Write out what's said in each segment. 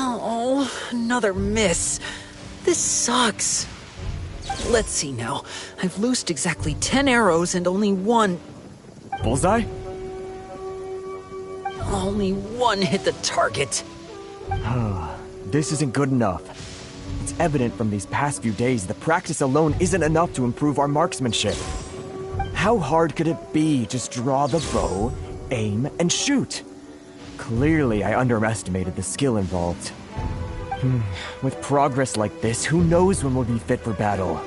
Oh, another miss. This sucks. Let's see now. I've loosed exactly 10 arrows and only one... Bullseye? Only one hit the target. This isn't good enough. It's evident from these past few days that practice alone isn't enough to improve our marksmanship. How hard could it be? Just draw the bow, aim, and shoot. Clearly, I underestimated the skill involved. With progress like this, who knows when we'll be fit for battle?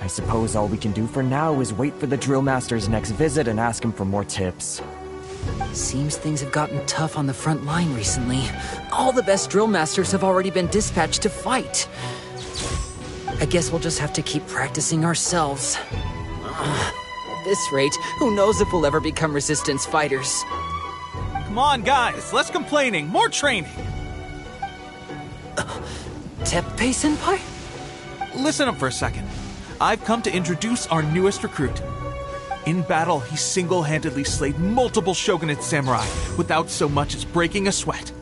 I suppose all we can do for now is wait for the drill master's next visit and ask him for more tips. Seems things have gotten tough on the front line recently. All the best drill masters have already been dispatched to fight. I guess we'll just have to keep practicing ourselves. At this rate, who knows if we'll ever become resistance fighters. Come on, guys, less complaining, more training. Teppei-senpai? Listen up for a second. I've come to introduce our newest recruit. In battle, he single-handedly slayed multiple shogunate samurai without so much as breaking a sweat.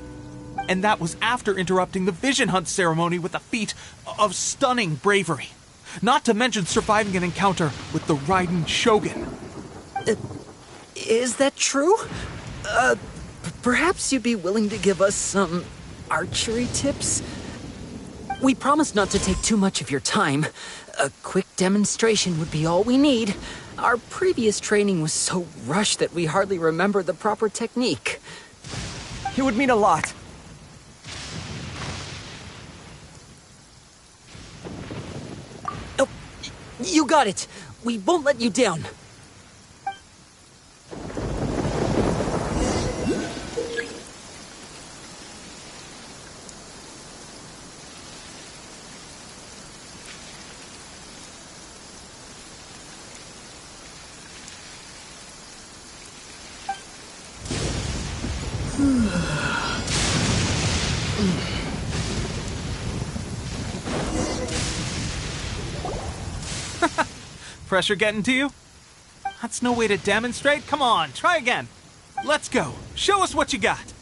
And that was after interrupting the vision hunt ceremony with a feat of stunning bravery. Not to mention surviving an encounter with the Raiden Shogun. Is that true? Perhaps you'd be willing to give us some archery tips? We promise not to take too much of your time. A quick demonstration would be all we need. Our previous training was so rushed that we hardly remember the proper technique. It would mean a lot. Oh, you got it. We won't let you down. Pressure getting to you? That's no way to demonstrate. Come on, try again. Let's go. Show us what you got.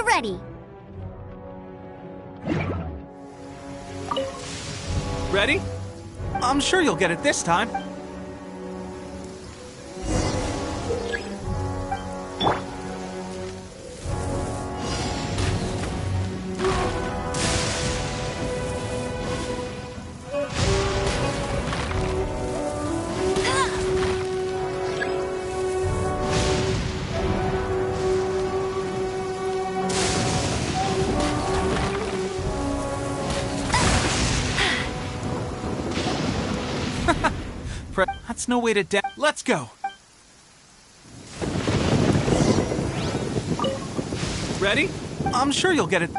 Ready. Ready? I'm sure you'll get it this time. That's no way to Let's go. Ready? I'm sure you'll get it.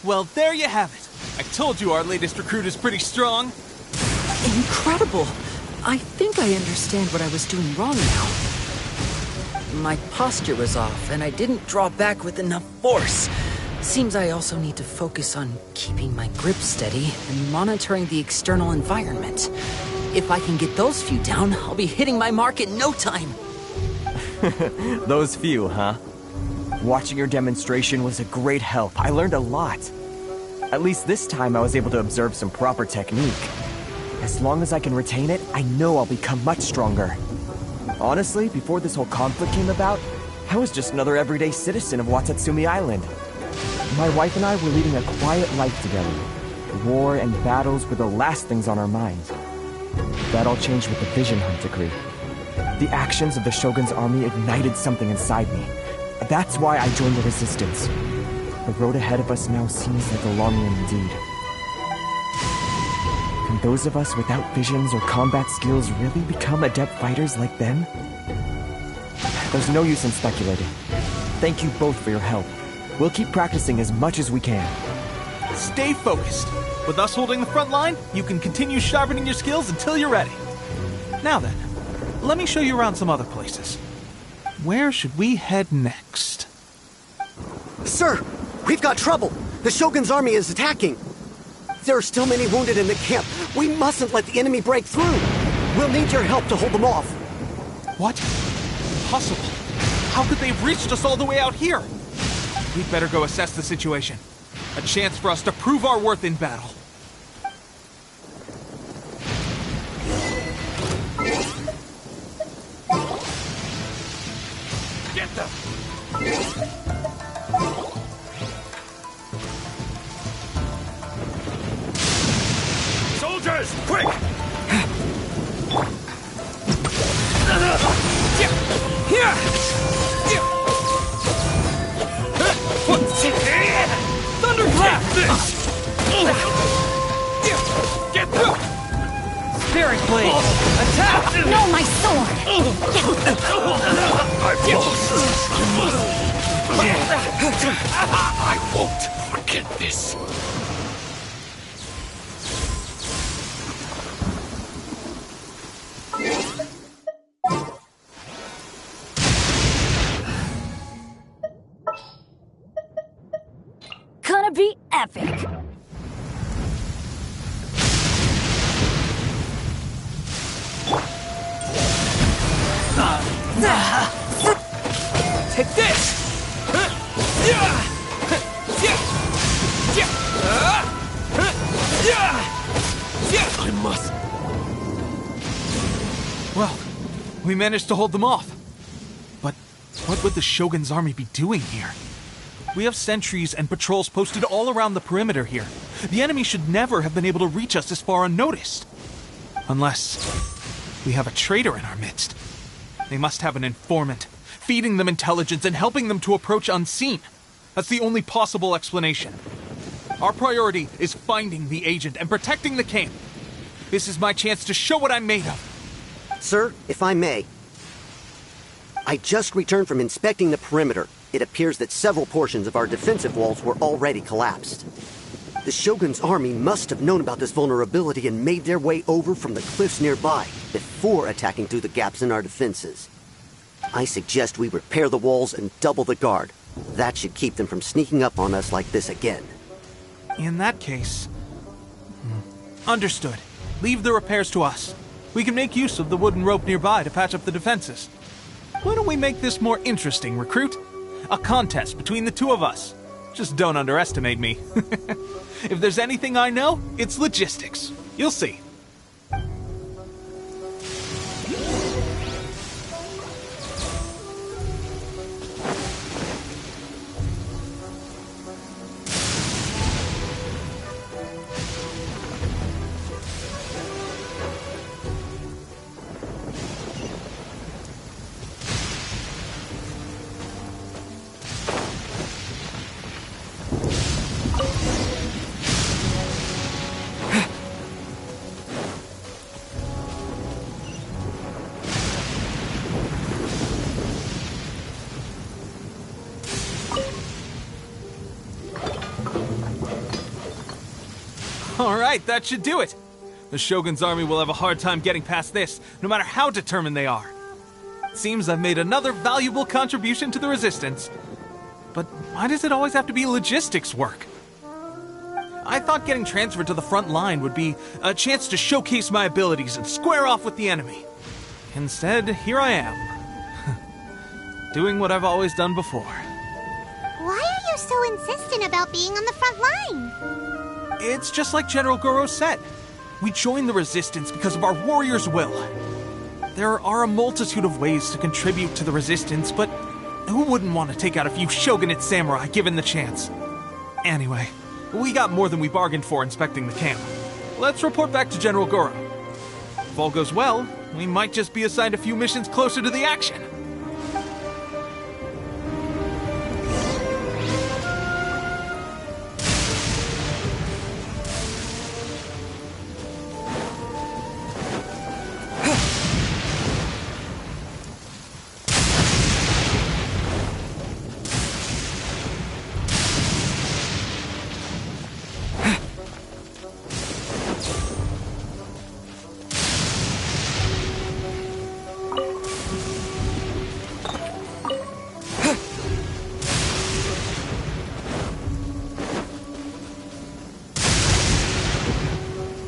Well, there you have it. I told you our latest recruit is pretty strong. Incredible. I think I understand what I was doing wrong now. My posture was off, and I didn't draw back with enough force. Seems I also need to focus on keeping my grip steady and monitoring the external environment. If I can get those few down, I'll be hitting my mark in no time. Those few, huh? Watching your demonstration was a great help. I learned a lot. At least this time I was able to observe some proper technique. As long as I can retain it, I know I'll become much stronger. Honestly, before this whole conflict came about, I was just another everyday citizen of Watatsumi Island. My wife and I were leading a quiet life together. War and battles were the last things on our minds. That all changed with the Vision Hunt decree. The actions of the Shogun's army ignited something inside me. That's why I joined the resistance. The road ahead of us now seems like a long one indeed. Can those of us without visions or combat skills really become adept fighters like them? There's no use in speculating. Thank you both for your help. We'll keep practicing as much as we can. Stay focused. With us holding the front line, you can continue sharpening your skills until you're ready. Now then, let me show you around some other places. Where should we head next? Sir, we've got trouble. The Shogun's army is attacking. There are still many wounded in the camp. We mustn't let the enemy break through. We'll need your help to hold them off. What? Impossible. How could they have reached us all the way out here? We'd better go assess the situation. A chance for us to prove our worth in battle. Get them! Soldiers, quick! Thunderclap! Get them! Spirit Blade! Attack! No, my sword! I won't forget this. Gonna be epic! Take this! I must. Well, we managed to hold them off. But what would the Shogun's army be doing here? We have sentries and patrols posted all around the perimeter here. The enemy should never have been able to reach us this far unnoticed. Unless we have a traitor in our midst. They must have an informant, feeding them intelligence and helping them to approach unseen. That's the only possible explanation. Our priority is finding the agent and protecting the camp. This is my chance to show what I'm made of. Sir, if I may. I just returned from inspecting the perimeter. It appears that several portions of our defensive walls were already collapsed. The Shogun's army must have known about this vulnerability and made their way over from the cliffs nearby before attacking through the gaps in our defenses. I suggest we repair the walls and double the guard. That should keep them from sneaking up on us like this again. In that case... Understood. Leave the repairs to us. We can make use of the wooden rope nearby to patch up the defenses. Why don't we make this more interesting, recruit? A contest between the two of us. Just don't underestimate me. If there's anything I know, it's logistics. You'll see. Alright, that should do it. The Shogun's army will have a hard time getting past this, no matter how determined they are. Seems I've made another valuable contribution to the resistance. But why does it always have to be logistics work? I thought getting transferred to the front line would be a chance to showcase my abilities and square off with the enemy. Instead, here I am. doing what I've always done before. Why are you so insistent about being on the front line? It's just like General Goro said. We joined the Resistance because of our warriors' will. There are a multitude of ways to contribute to the Resistance, but who wouldn't want to take out a few shogunate samurai given the chance? Anyway, we got more than we bargained for inspecting the camp. Let's report back to General Goro. If all goes well, we might just be assigned a few missions closer to the action.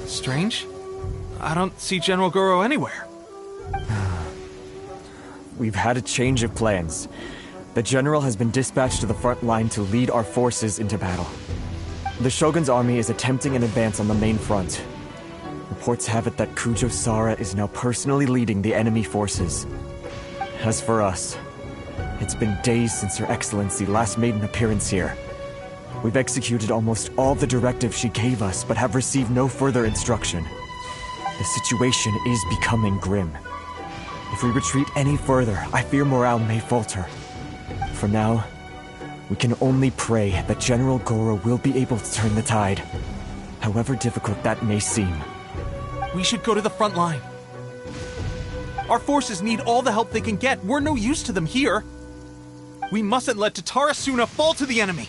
Strange. I don't see General Goro anywhere. We've had a change of plans. The general has been dispatched to the front line to lead our forces into battle. The Shogun's army is attempting an advance on the main front. Reports have it that Kujo Sara is now personally leading the enemy forces. As for us, it's been days since Her Excellency last made an appearance here. We've executed almost all the directives she gave us, but have received no further instruction. The situation is becoming grim. If we retreat any further, I fear morale may falter. For now, we can only pray that General Goro will be able to turn the tide, however difficult that may seem. We should go to the front line. Our forces need all the help they can get. We're no use to them here. We mustn't let Tatarasuna fall to the enemy.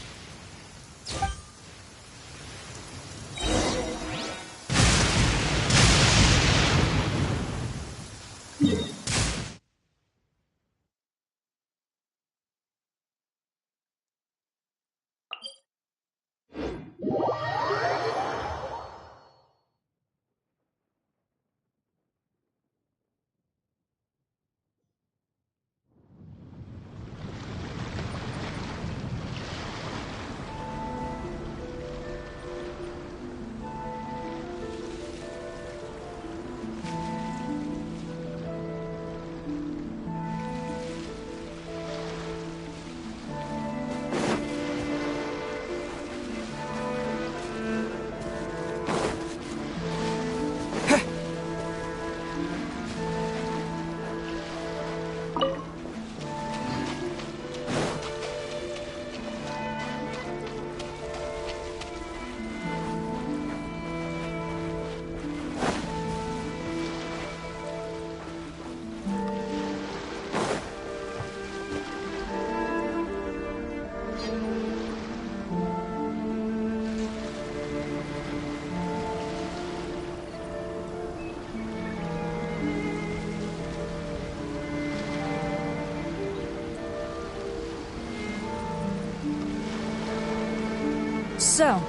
So,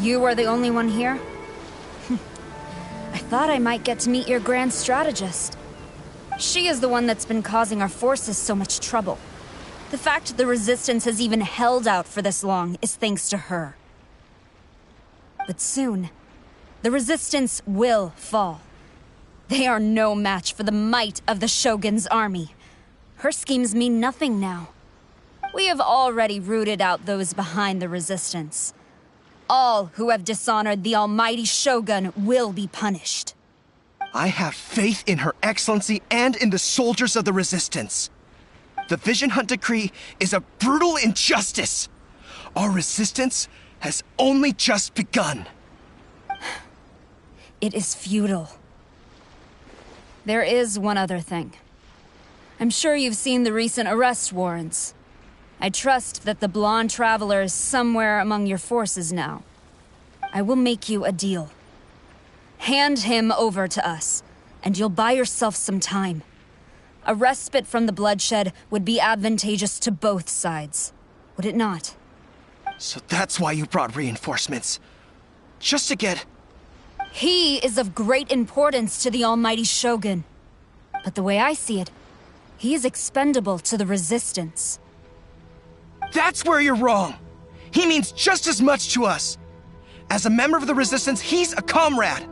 you are the only one here? I thought I might get to meet your grand strategist. She is the one that's been causing our forces so much trouble. The fact the Resistance has even held out for this long is thanks to her. But soon, the Resistance will fall. They are no match for the might of the Shogun's army. Her schemes mean nothing now. We have already rooted out those behind the Resistance. All who have dishonored the almighty Shogun will be punished. I have faith in Her Excellency and in the soldiers of the Resistance. The Vision Hunt Decree is a brutal injustice. Our resistance has only just begun. It is futile. There is one other thing. I'm sure you've seen the recent arrest warrants. I trust that the blonde traveler is somewhere among your forces now. I will make you a deal. Hand him over to us, and you'll buy yourself some time. A respite from the bloodshed would be advantageous to both sides, would it not? So that's why you brought reinforcements. Just to get... He is of great importance to the almighty Shogun. But the way I see it, He is expendable to the Resistance. That's where you're wrong. He means just as much to us. As a member of the Resistance, he's a comrade.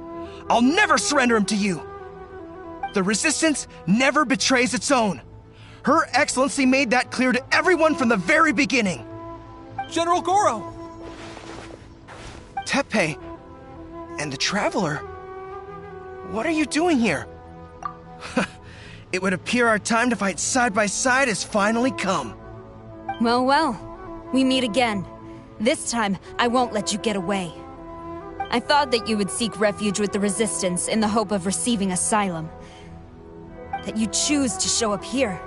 I'll never surrender him to you. The Resistance never betrays its own. Her Excellency made that clear to everyone from the very beginning. General Goro! Teppei and the Traveler? What are you doing here? It would appear our time to fight side by side has finally come. Well, well. We meet again. This time, I won't let you get away. I thought that you would seek refuge with the Resistance in the hope of receiving asylum. That you choose to show up here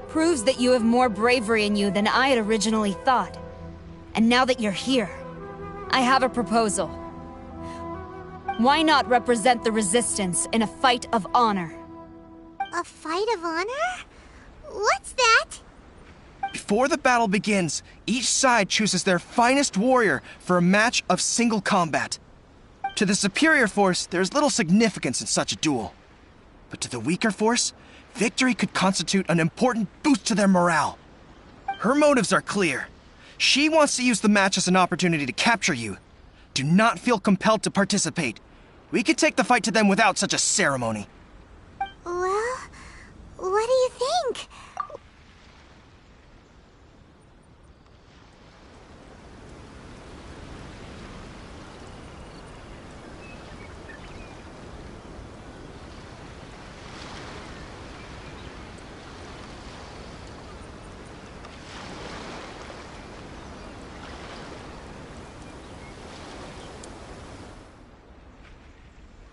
proves that you have more bravery in you than I had originally thought. And now that you're here, I have a proposal. Why not represent the Resistance in a fight of honor? A fight of honor? What's that? Before the battle begins, each side chooses their finest warrior for a match of single combat. To the superior force, there's little significance in such a duel. But to the weaker force, victory could constitute an important boost to their morale. Her motives are clear. She wants to use the match as an opportunity to capture you. Do not feel compelled to participate. We could take the fight to them without such a ceremony. Well, what do you think?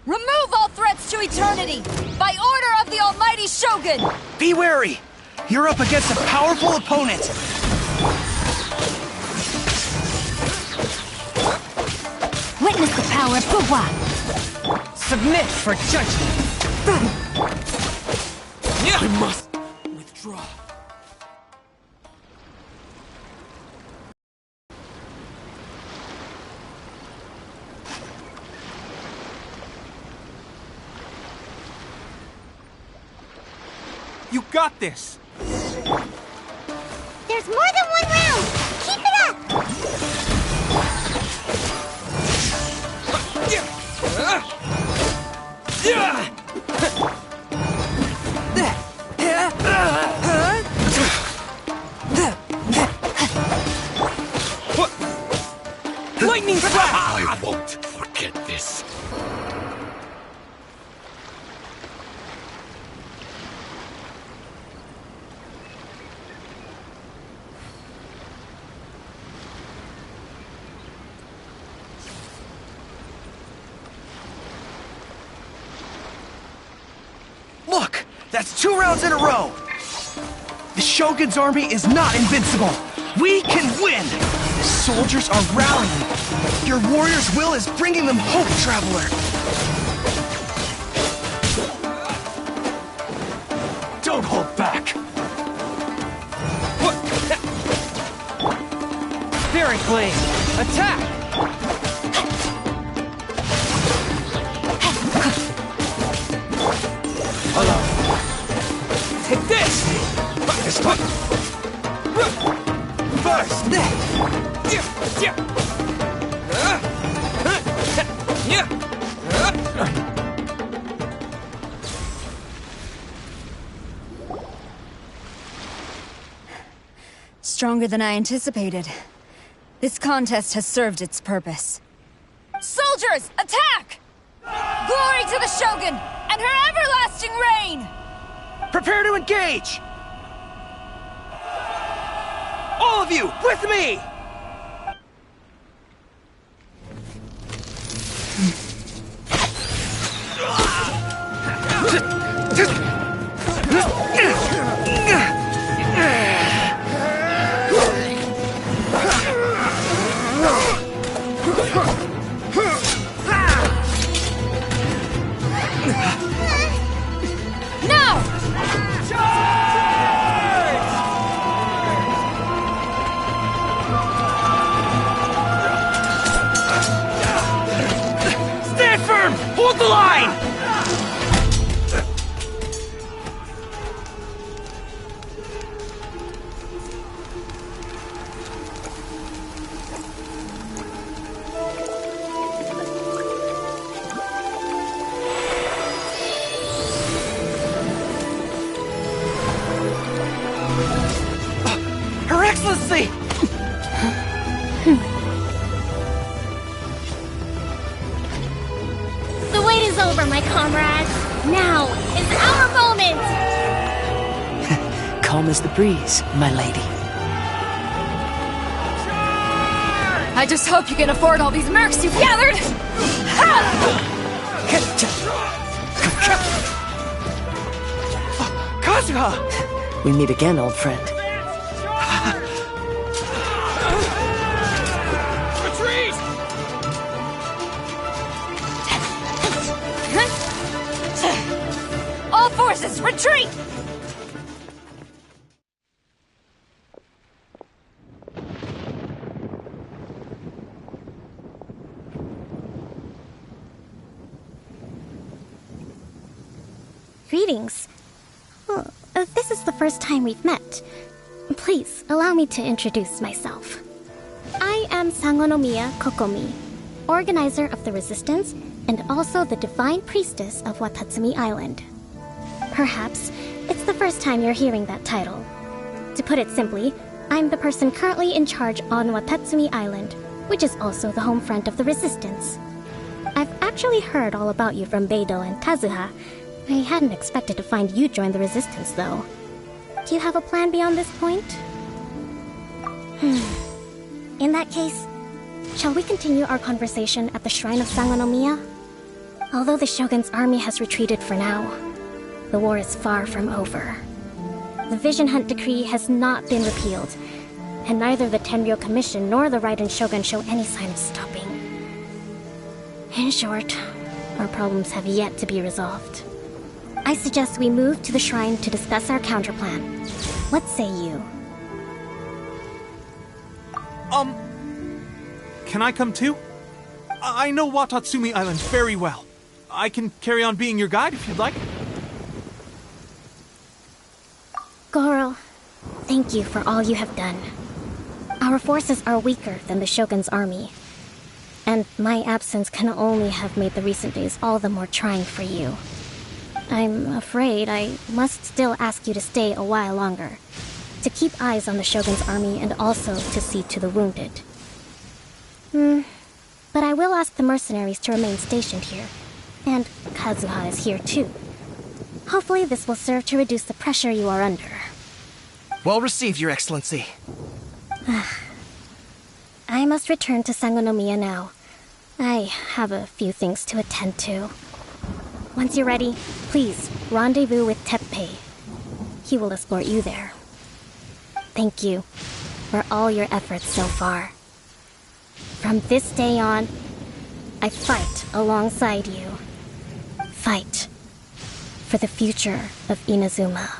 Remove all threats to eternity! By order of the Almighty Shogun! Be wary! You're up against a powerful opponent! Witness the power of Puwa! Submit for judgment! I must withdraw. You got this! There's more than one round! Keep it up! Lightning strike! I won't forget this. Look! That's 2 rounds in a row! The Shogun's army is not invincible! We can win! The soldiers are rallying! Your warrior's will is bringing them hope, Traveler! Don't hold back. Spirit Blade! Attack! Take this! This time. First! Stronger than I anticipated. This contest has served its purpose. Soldiers, attack! Glory to the Shogun and her everlasting reign! Prepare to engage! All of you, with me! Hold the line! see! The wait is over, my comrades. Now is our moment! Calm as the breeze, my lady. I just hope you can afford all these mercs you've gathered! Kazuha! We meet again, old friend. Retreat! All forces, retreat! Greetings. Well, this is the first time we've met. Please, allow me to introduce myself. I am Sangonomiya Kokomi, organizer of the Resistance and also the Divine Priestess of Watatsumi Island. Perhaps it's the first time you're hearing that title. To put it simply, I'm the person currently in charge on Watatsumi Island, which is also the home front of the Resistance. I've actually heard all about you from Beidou and Kazuha. I hadn't expected to find you join the Resistance, though. Do you have a plan beyond this point? In that case, shall we continue our conversation at the Shrine of Sangonomiya? Although the Shogun's army has retreated for now, the war is far from over. The Vision Hunt Decree has not been repealed, and neither the Tenryo Commission nor the Raiden Shogun show any sign of stopping. In short, our problems have yet to be resolved. I suggest we move to the shrine to discuss our counterplan. What say you? Can I come too? I know Watatsumi Island very well. I can carry on being your guide if you'd like. Goro, thank you for all you have done. Our forces are weaker than the Shogun's army, and my absence can only have made the recent days all the more trying for you. I'm afraid I must still ask you to stay a while longer, to keep eyes on the Shogun's army and also to see to the wounded. But I will ask the mercenaries to remain stationed here, and Kazuha is here too. Hopefully this will serve to reduce the pressure you are under. Well received, Your Excellency. I must return to Sangonomiya now. I have a few things to attend to. Once you're ready, please rendezvous with Teppei. He will escort you there. Thank you for all your efforts so far. From this day on, I fight alongside you. Fight for the future of Inazuma.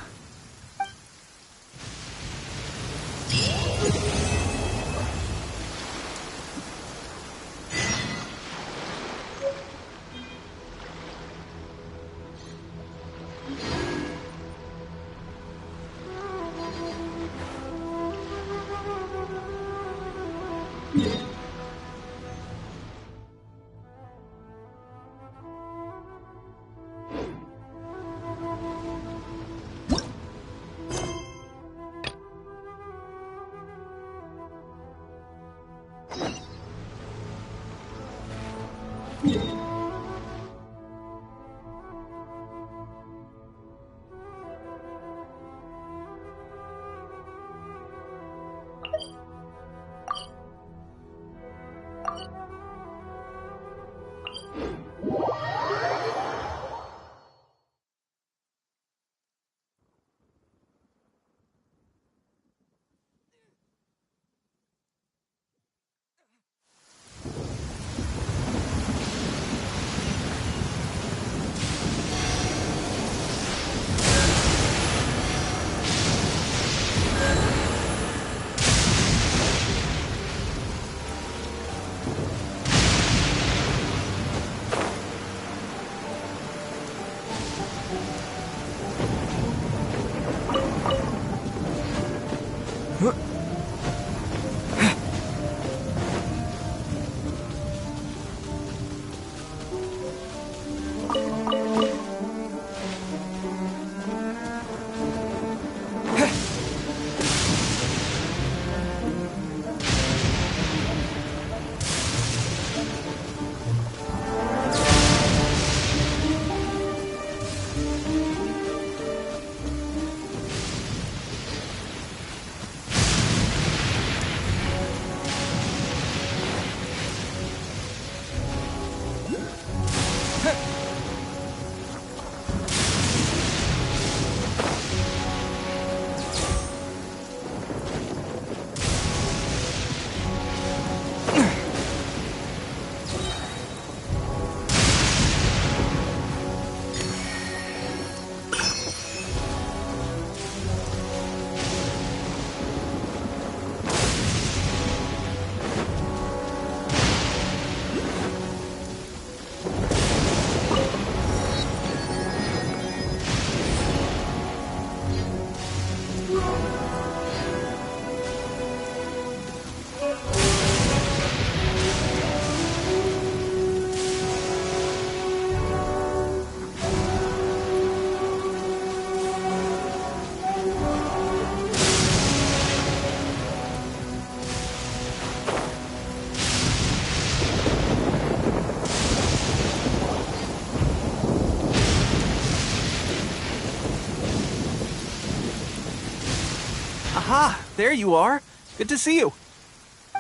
Aha, there you are. Good to see you.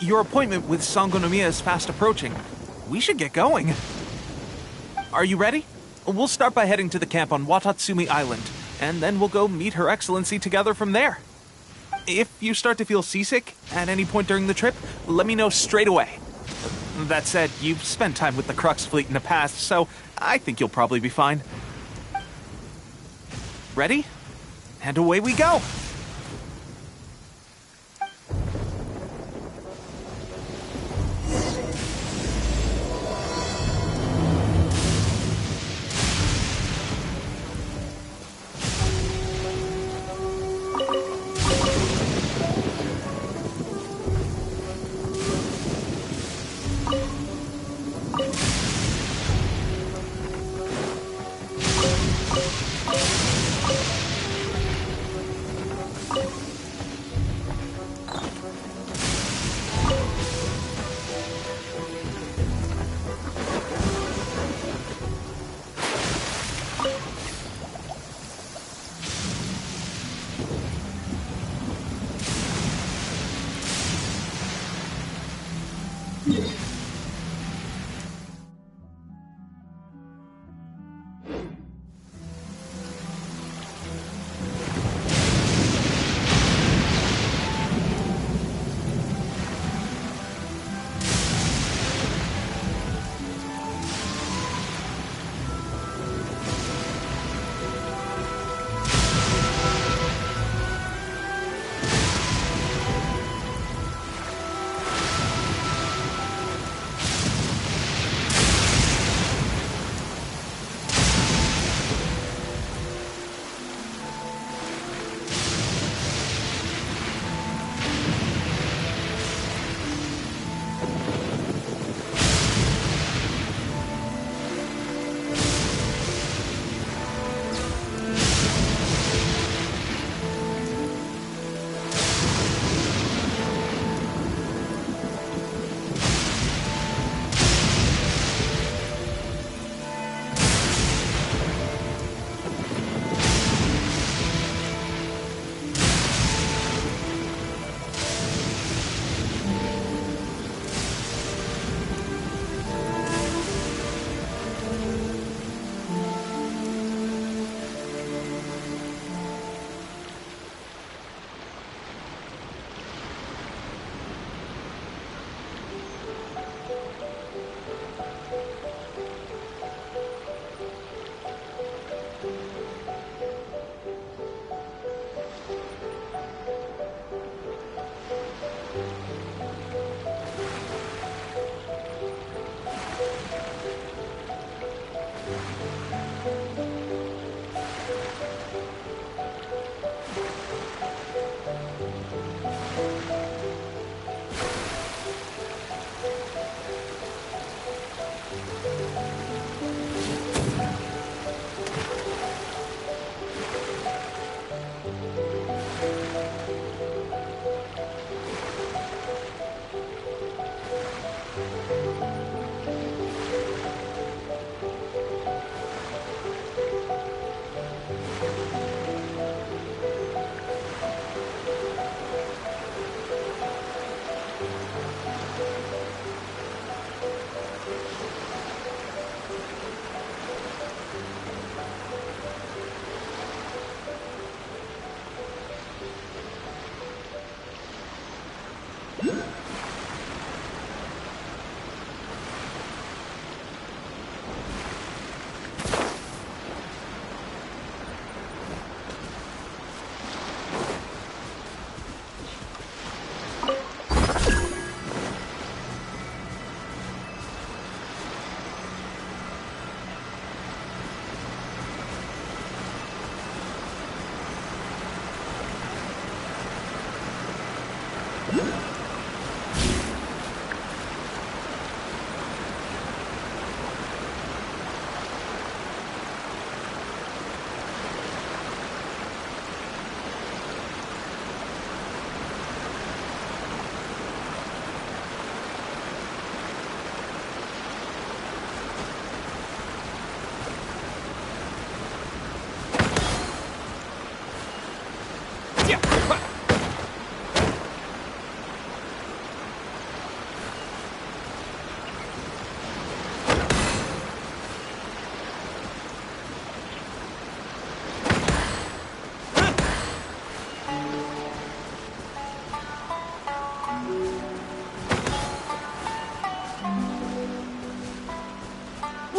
Your appointment with Sangonomiya is fast approaching. We should get going. Are you ready? We'll start by heading to the camp on Watatsumi Island, and then we'll go meet Her Excellency together from there. If you start to feel seasick at any point during the trip, let me know straight away. That said, you've spent time with the Crux fleet in the past, so I think you'll probably be fine. Ready? And away we go!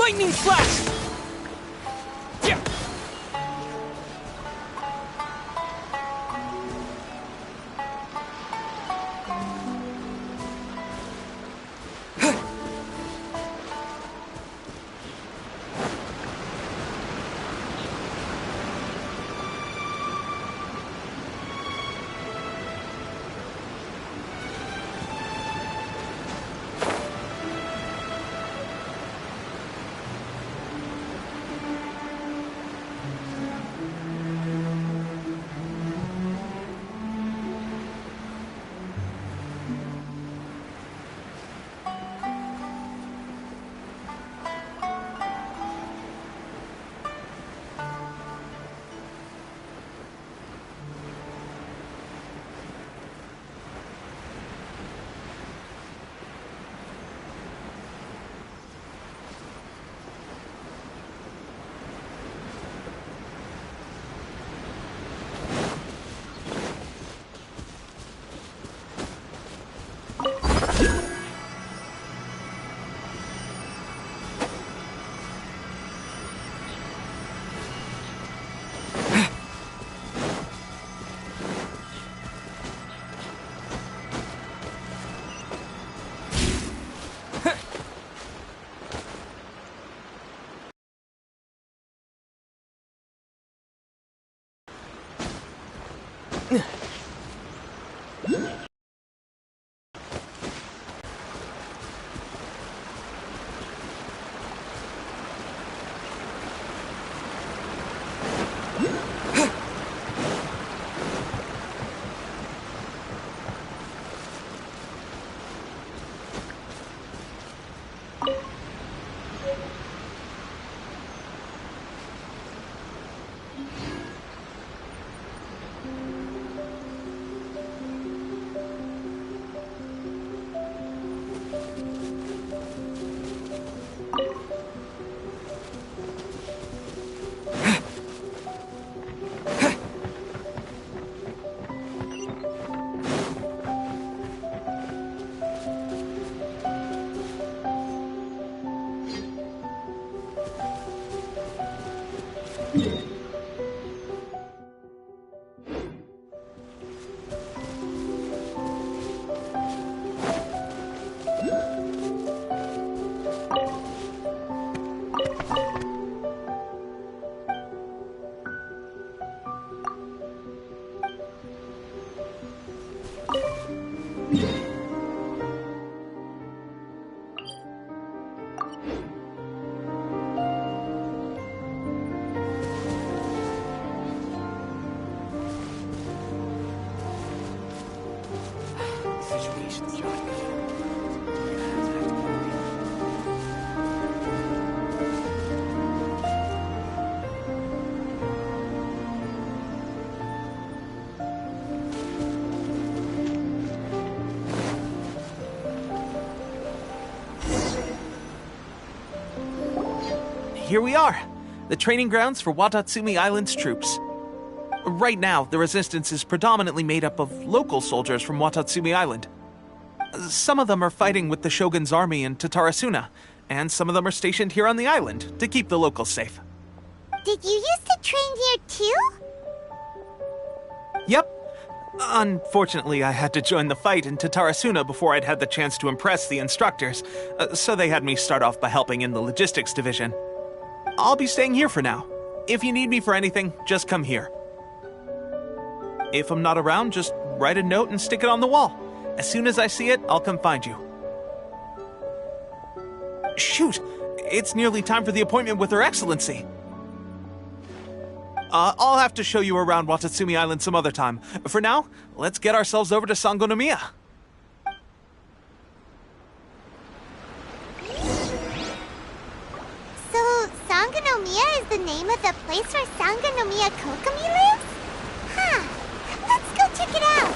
Lightning Flash! Yeah. Here we are, the training grounds for Watatsumi Island's troops. Right now, the resistance is predominantly made up of local soldiers from Watatsumi Island. Some of them are fighting with the Shogun's army in Tatarasuna, and some of them are stationed here on the island to keep the locals safe. Did you used to train here too? Yep. Unfortunately, I had to join the fight in Tatarasuna before I'd had the chance to impress the instructors, so they had me start off by helping in the logistics division. I'll be staying here for now. If you need me for anything, just come here. If I'm not around, just write a note and stick it on the wall. As soon as I see it, I'll come find you. Shoot! It's nearly time for the appointment with Her Excellency. I'll have to show you around Watatsumi Island some other time. For now, let's get ourselves over to Sangonomiya. So, Sangonomiya is the name of the place where Sangonomiya Kokomi lives? Huh. Let's go check it out.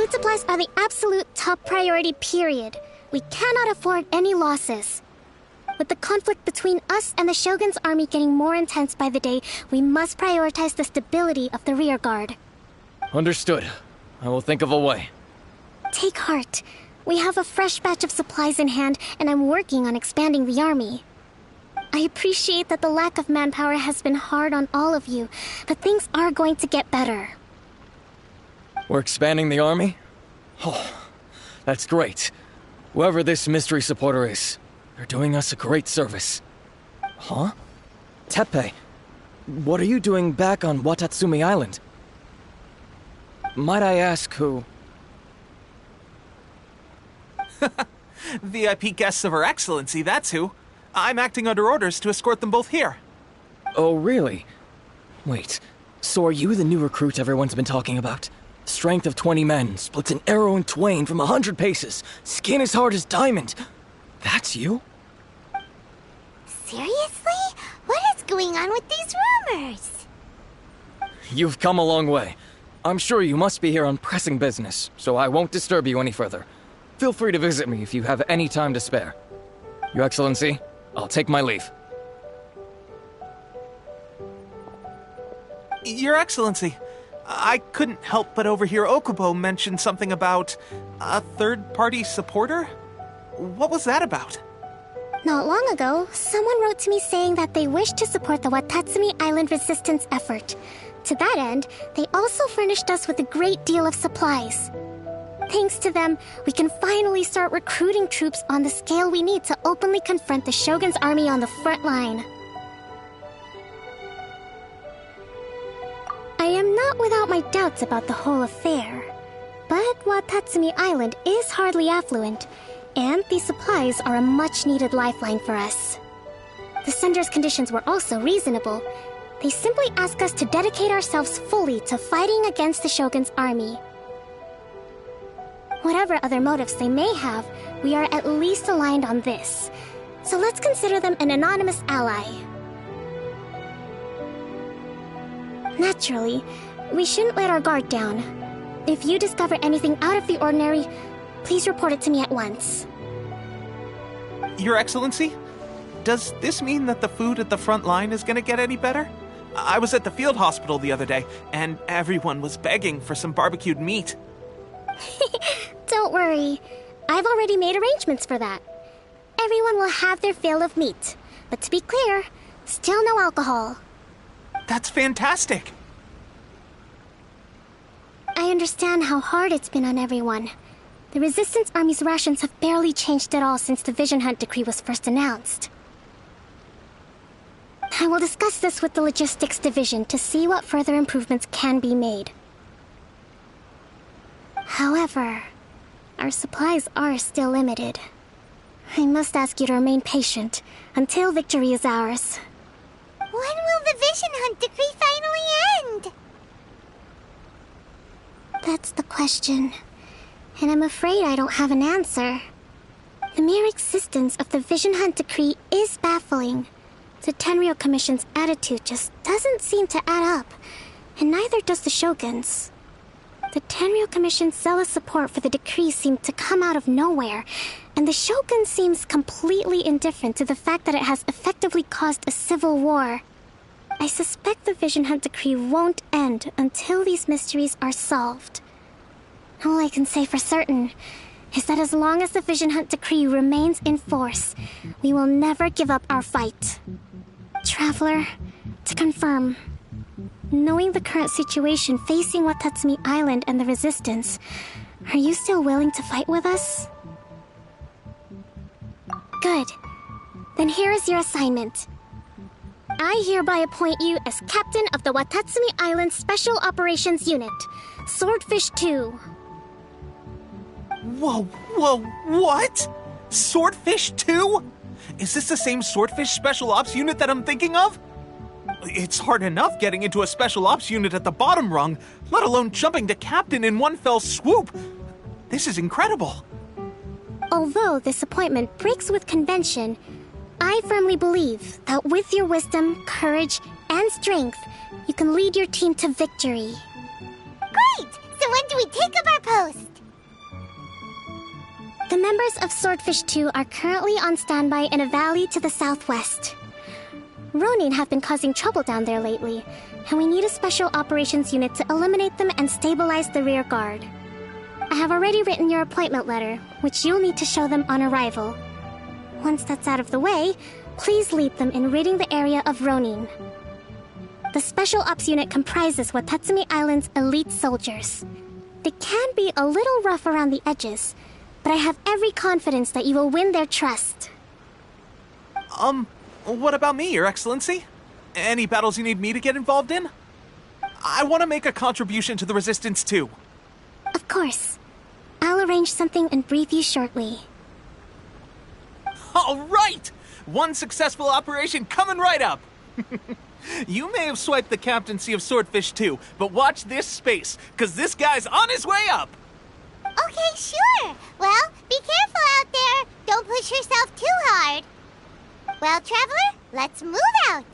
Food supplies are the absolute top priority, period. We cannot afford any losses. With the conflict between us and the Shogun's army getting more intense by the day, we must prioritize the stability of the rear guard. Understood. I will think of a way. Take heart. We have a fresh batch of supplies in hand, and I'm working on expanding the army. I appreciate that the lack of manpower has been hard on all of you, but things are going to get better. We're expanding the army? Oh, that's great. Whoever this mystery supporter is, they're doing us a great service. Huh? Teppei, what are you doing back on Watatsumi Island? Might I ask who? VIP guests of Her Excellency, that's who. I'm acting under orders to escort them both here. Oh, really? Wait, so are you the new recruit everyone's been talking about? Strength of 20 men, splits an arrow in twain from 100 paces, skin as hard as diamond. That's you? Seriously? What is going on with these rumors? You've come a long way. I'm sure you must be here on pressing business, so I won't disturb you any further. Feel free to visit me if you have any time to spare. Your Excellency, I'll take my leave. Your Excellency, I couldn't help but overhear Okubo mention something about a third-party supporter? What was that about? Not long ago, someone wrote to me saying that they wish to support the Watatsumi Island resistance effort. To that end, they also furnished us with a great deal of supplies. Thanks to them, we can finally start recruiting troops on the scale we need to openly confront the Shogun's army on the front line. I am not without my doubts about the whole affair, but Watatsumi Island is hardly affluent, and these supplies are a much-needed lifeline for us. The sender's conditions were also reasonable. They simply ask us to dedicate ourselves fully to fighting against the Shogun's army. Whatever other motives they may have, we are at least aligned on this. So let's consider them an anonymous ally. Naturally, we shouldn't let our guard down. If you discover anything out of the ordinary, please report it to me at once. Your Excellency, does this mean that the food at the front line is gonna get any better? I was at the field hospital the other day, and everyone was begging for some barbecued meat. Don't worry. I've already made arrangements for that. Everyone will have their fill of meat. But to be clear, still no alcohol. That's fantastic! I understand how hard it's been on everyone. The Resistance Army's rations have barely changed at all since the Vision Hunt decree was first announced. I will discuss this with the Logistics Division to see what further improvements can be made. However, our supplies are still limited. I must ask you to remain patient until victory is ours. When will the Vision Hunt decree finally end? That's the question, and I'm afraid I don't have an answer. The mere existence of the Vision Hunt decree is baffling. The Tenryou Commission's attitude just doesn't seem to add up, and neither does the Shogun's. The Tenryou Commission's zealous support for the decree seemed to come out of nowhere, and the Shogun seems completely indifferent to the fact that it has effectively caused a civil war. I suspect the Vision Hunt decree won't end until these mysteries are solved. All I can say for certain is that as long as the Vision Hunt decree remains in force, we will never give up our fight. Traveler, to confirm, knowing the current situation facing Watatsumi Island and the Resistance, are you still willing to fight with us? Good. Then here is your assignment. I hereby appoint you as Captain of the Watatsumi Island Special Operations Unit, Swordfish 2. Whoa, what? Swordfish 2? Is this the same Swordfish Special Ops unit that I'm thinking of? It's hard enough getting into a Special Ops unit at the bottom rung, let alone jumping to Captain in one fell swoop. This is incredible. Although this appointment breaks with convention, I firmly believe that with your wisdom, courage, and strength, you can lead your team to victory. Great! So when do we take up our post? The members of Swordfish 2 are currently on standby in a valley to the southwest. Ronin have been causing trouble down there lately, and we need a special operations unit to eliminate them and stabilize the rear guard. I have already written your appointment letter, which you'll need to show them on arrival. Once that's out of the way, please lead them in ridding the area of Ronin. The Special Ops unit comprises Watatsumi Island's elite soldiers. They can be a little rough around the edges, but I have every confidence that you will win their trust. What about me, Your Excellency? Any battles you need me to get involved in? I want to make a contribution to the Resistance too. Of course. I'll arrange something and brief you shortly. All right! One successful operation coming right up! You may have swiped the captaincy of Swordfish 2, but watch this space, because this guy's on his way up! Okay, sure. Well, be careful out there. Don't push yourself too hard. Well, Traveler, let's move out.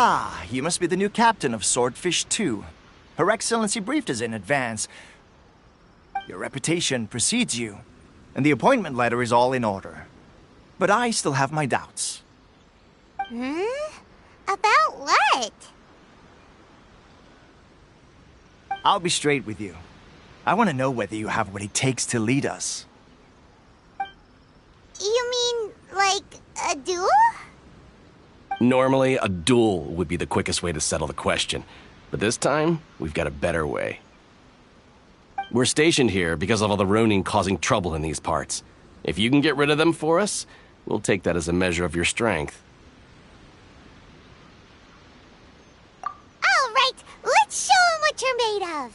Ah, you must be the new captain of Swordfish 2. Her Excellency briefed us in advance. Your reputation precedes you, and the appointment letter is all in order. But I still have my doubts. About what? I'll be straight with you. I want to know whether you have what it takes to lead us. You mean, like, a duel? Normally, a duel would be the quickest way to settle the question. But this time, we've got a better way. We're stationed here because of all the Ronin causing trouble in these parts. If you can get rid of them for us, we'll take that as a measure of your strength. All right, let's show 'em what you're made of.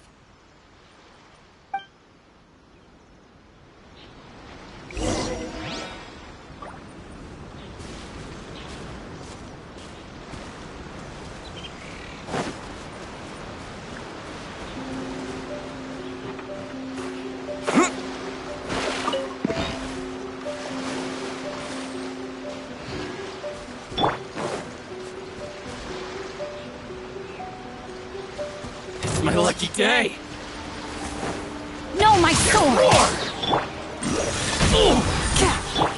My lucky day! No, my sword!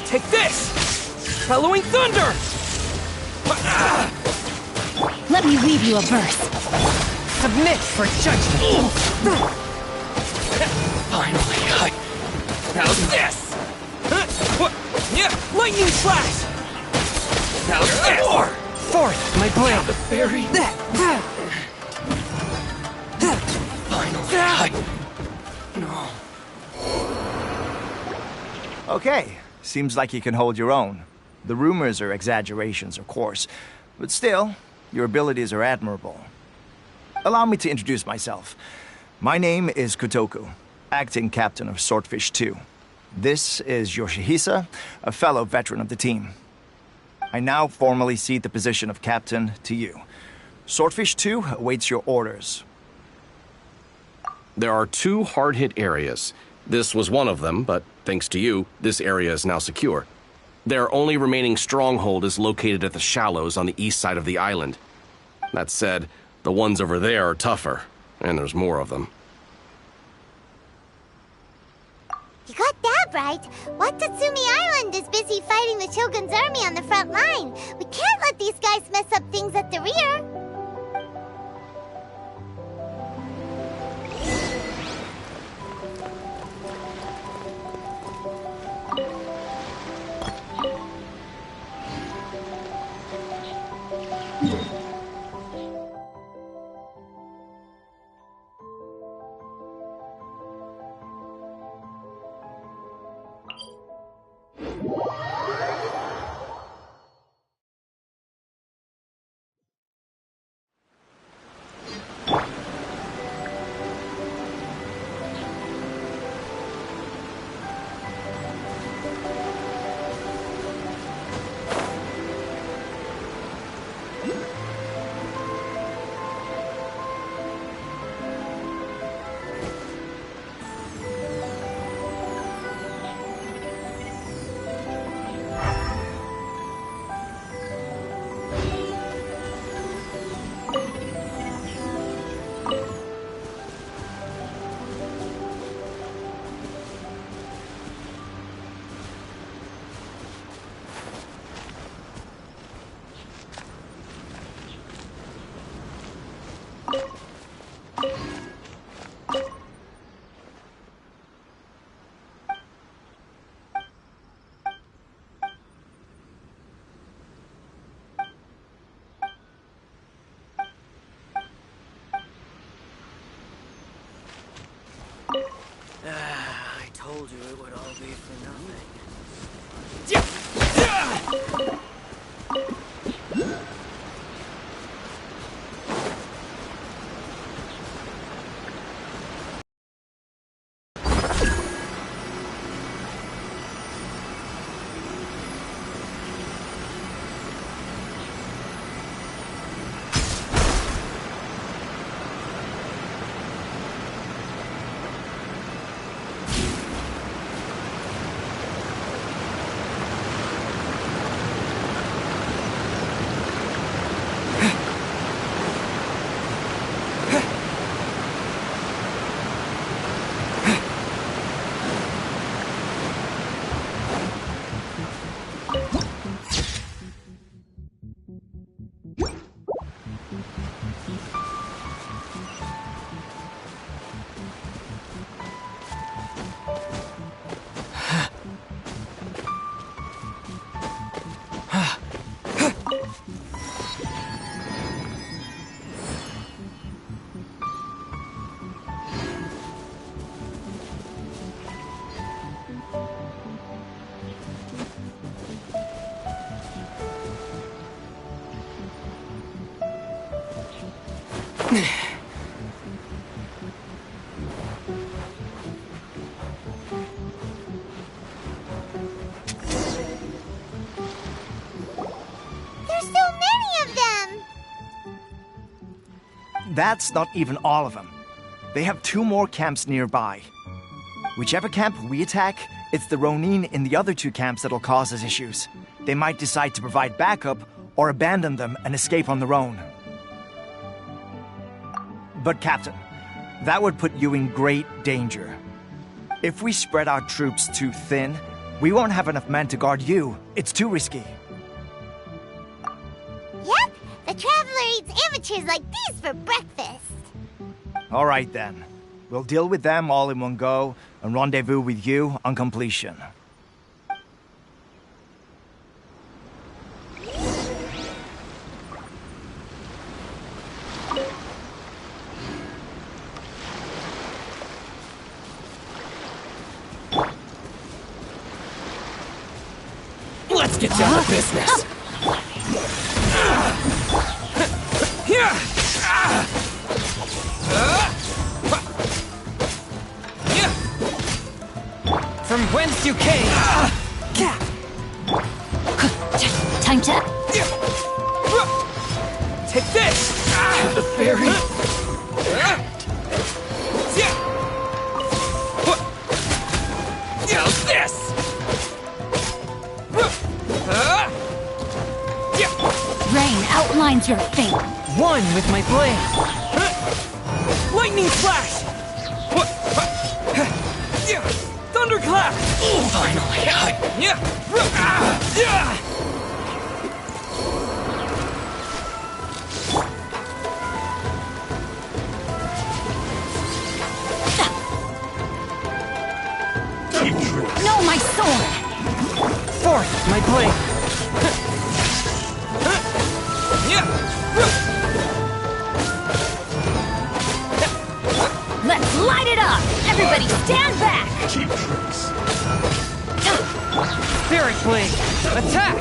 Take this! Bellowing thunder! Let me read you a verse. Submit for judgment. Finally, how's this? Lightning slash! How's this? Forth, my blade! The fairy! No. Okay, seems like you can hold your own. The rumors are exaggerations, of course, but still, your abilities are admirable. Allow me to introduce myself. My name is Kotoku, acting captain of Swordfish 2. This is Yoshihisa, a fellow veteran of the team. I now formally cede the position of captain to you. Swordfish 2 awaits your orders. There are 2 hard-hit areas. This was one of them, but thanks to you, this area is now secure. Their only remaining stronghold is located at the shallows on the east side of the island. That said, the ones over there are tougher, and there's more of them. You got that right. Watatsumi Island is busy fighting the Shogun's army on the front line. We can't let these guys mess up things at the rear. I told you it would all be for nothing. There's so many of them! That's not even all of them. They have 2 more camps nearby. Whichever camp we attack, it's the Ronin in the other 2 camps that'll cause us issues. They might decide to provide backup or abandon them and escape on their own. But Captain, that would put you in great danger. If we spread our troops too thin, we won't have enough men to guard you. It's too risky. Yep, the Traveler eats amateurs like these for breakfast. All right then. We'll deal with them all in one go and rendezvous with you on completion. Let's get down to business. From whence you came. Time to... Take this. The fairy. How's this? Rain outlines your fate. One with my blade. Lightning flash. Thunderclap. No, my sword. Fourth, my blade. Let's light it up. Everybody stand back. Cheap tricks. Spirit blade. Attack.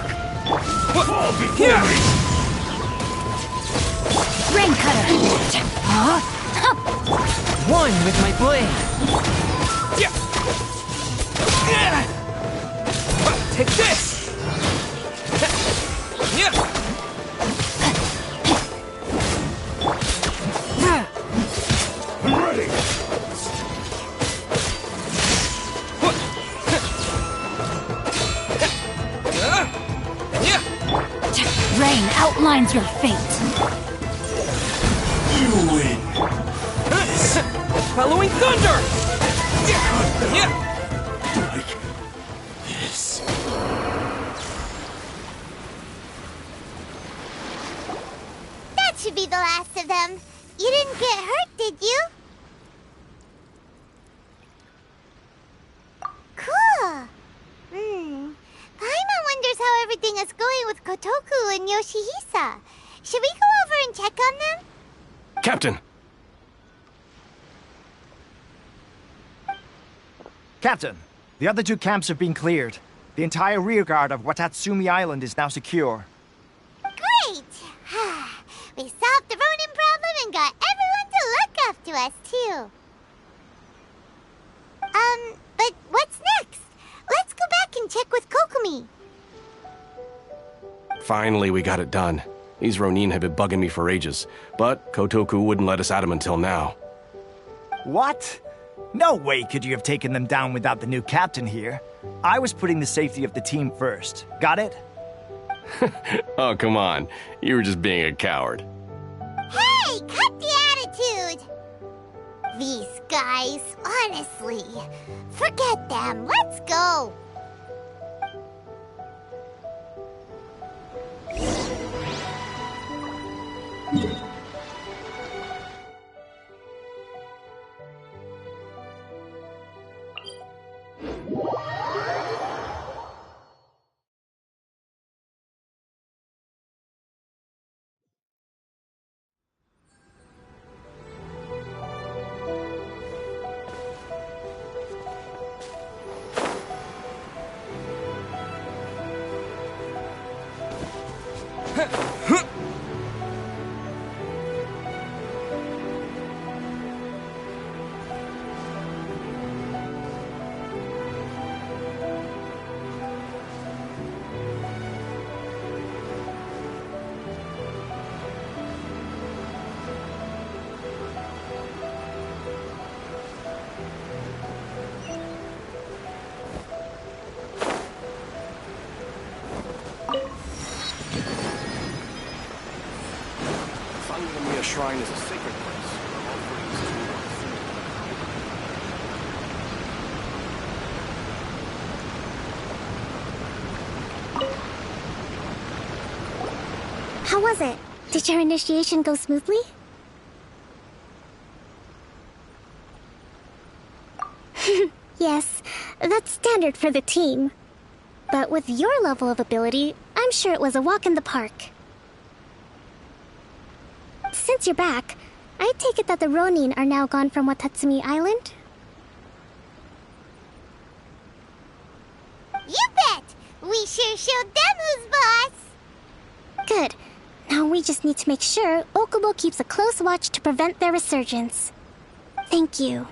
Rain cutter. One with my blade. Take this. I'm ready. Rain outlines your fate. You win. Following thunder. Like this. That should be the last of them. You didn't get hurt, did you? Cool. Paimon wonders how everything is going with Kotoku and Yoshihisa. Should we go over and check on them? Captain! Captain, the other 2 camps have been cleared. The entire rearguard of Watatsumi Island is now secure. Great! We solved the Ronin problem and got everyone to look after us, too. But what's next? Let's go back and check with Kokumi. Finally, we got it done. These Ronin have been bugging me for ages, but Kotoku wouldn't let us at them until now. What? No way could you have taken them down without the new captain here. I was putting the safety of the team first. Got it? Oh, come on. You were just being a coward. Hey, cut the attitude! These guys, honestly. Forget them. Let's go. Sangonomiya Shrine is a sacred place. All praise to How was it? Did your initiation go smoothly? Yes, that's standard for the team. But with your level of ability, I'm sure it was a walk in the park. Since you're back, I take it that the Ronin are now gone from Watatsumi Island? You bet! We sure showed them who's boss! Good. Now we just need to make sure Okubo keeps a close watch to prevent their resurgence. Thank you.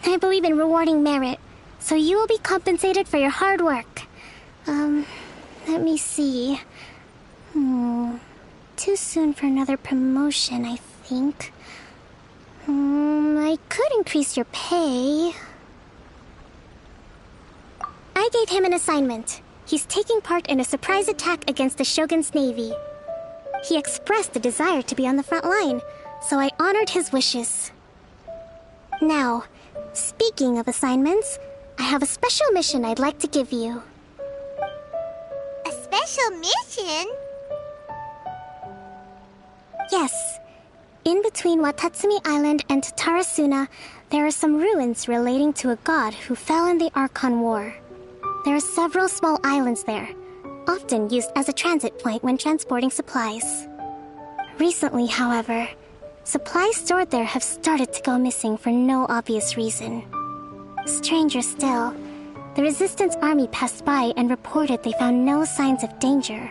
I believe in rewarding merit, so you will be compensated for your hard work. Let me see. Too soon for another promotion, I think. I could increase your pay. I gave him an assignment. He's taking part in a surprise attack against the Shogun's navy. He expressed a desire to be on the front line, so I honored his wishes. Now, speaking of assignments, I have a special mission I'd like to give you. A special mission? Yes. In between Watatsumi Island and Tatarasuna, there are some ruins relating to a god who fell in the Archon War. There are several small islands there, often used as a transit point when transporting supplies. Recently, however, supplies stored there have started to go missing for no obvious reason. Stranger still, the Resistance army passed by and reported they found no signs of danger.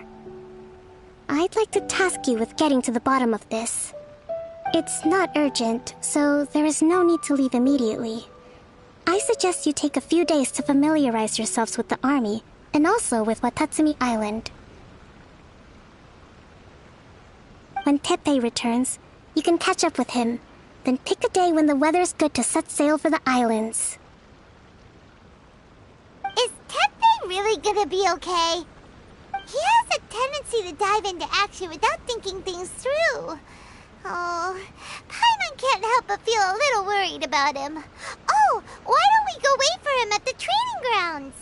I'd like to task you with getting to the bottom of this. It's not urgent, so there is no need to leave immediately. I suggest you take a few days to familiarize yourselves with the army, and also with Watatsumi Island. When Teppei returns, you can catch up with him, then pick a day when the weather's good to set sail for the islands. Is Teppei really gonna be okay? He has a tendency to dive into action without thinking things through. Oh, Paimon can't help but feel a little worried about him. Oh, why don't we go wait for him at the training grounds?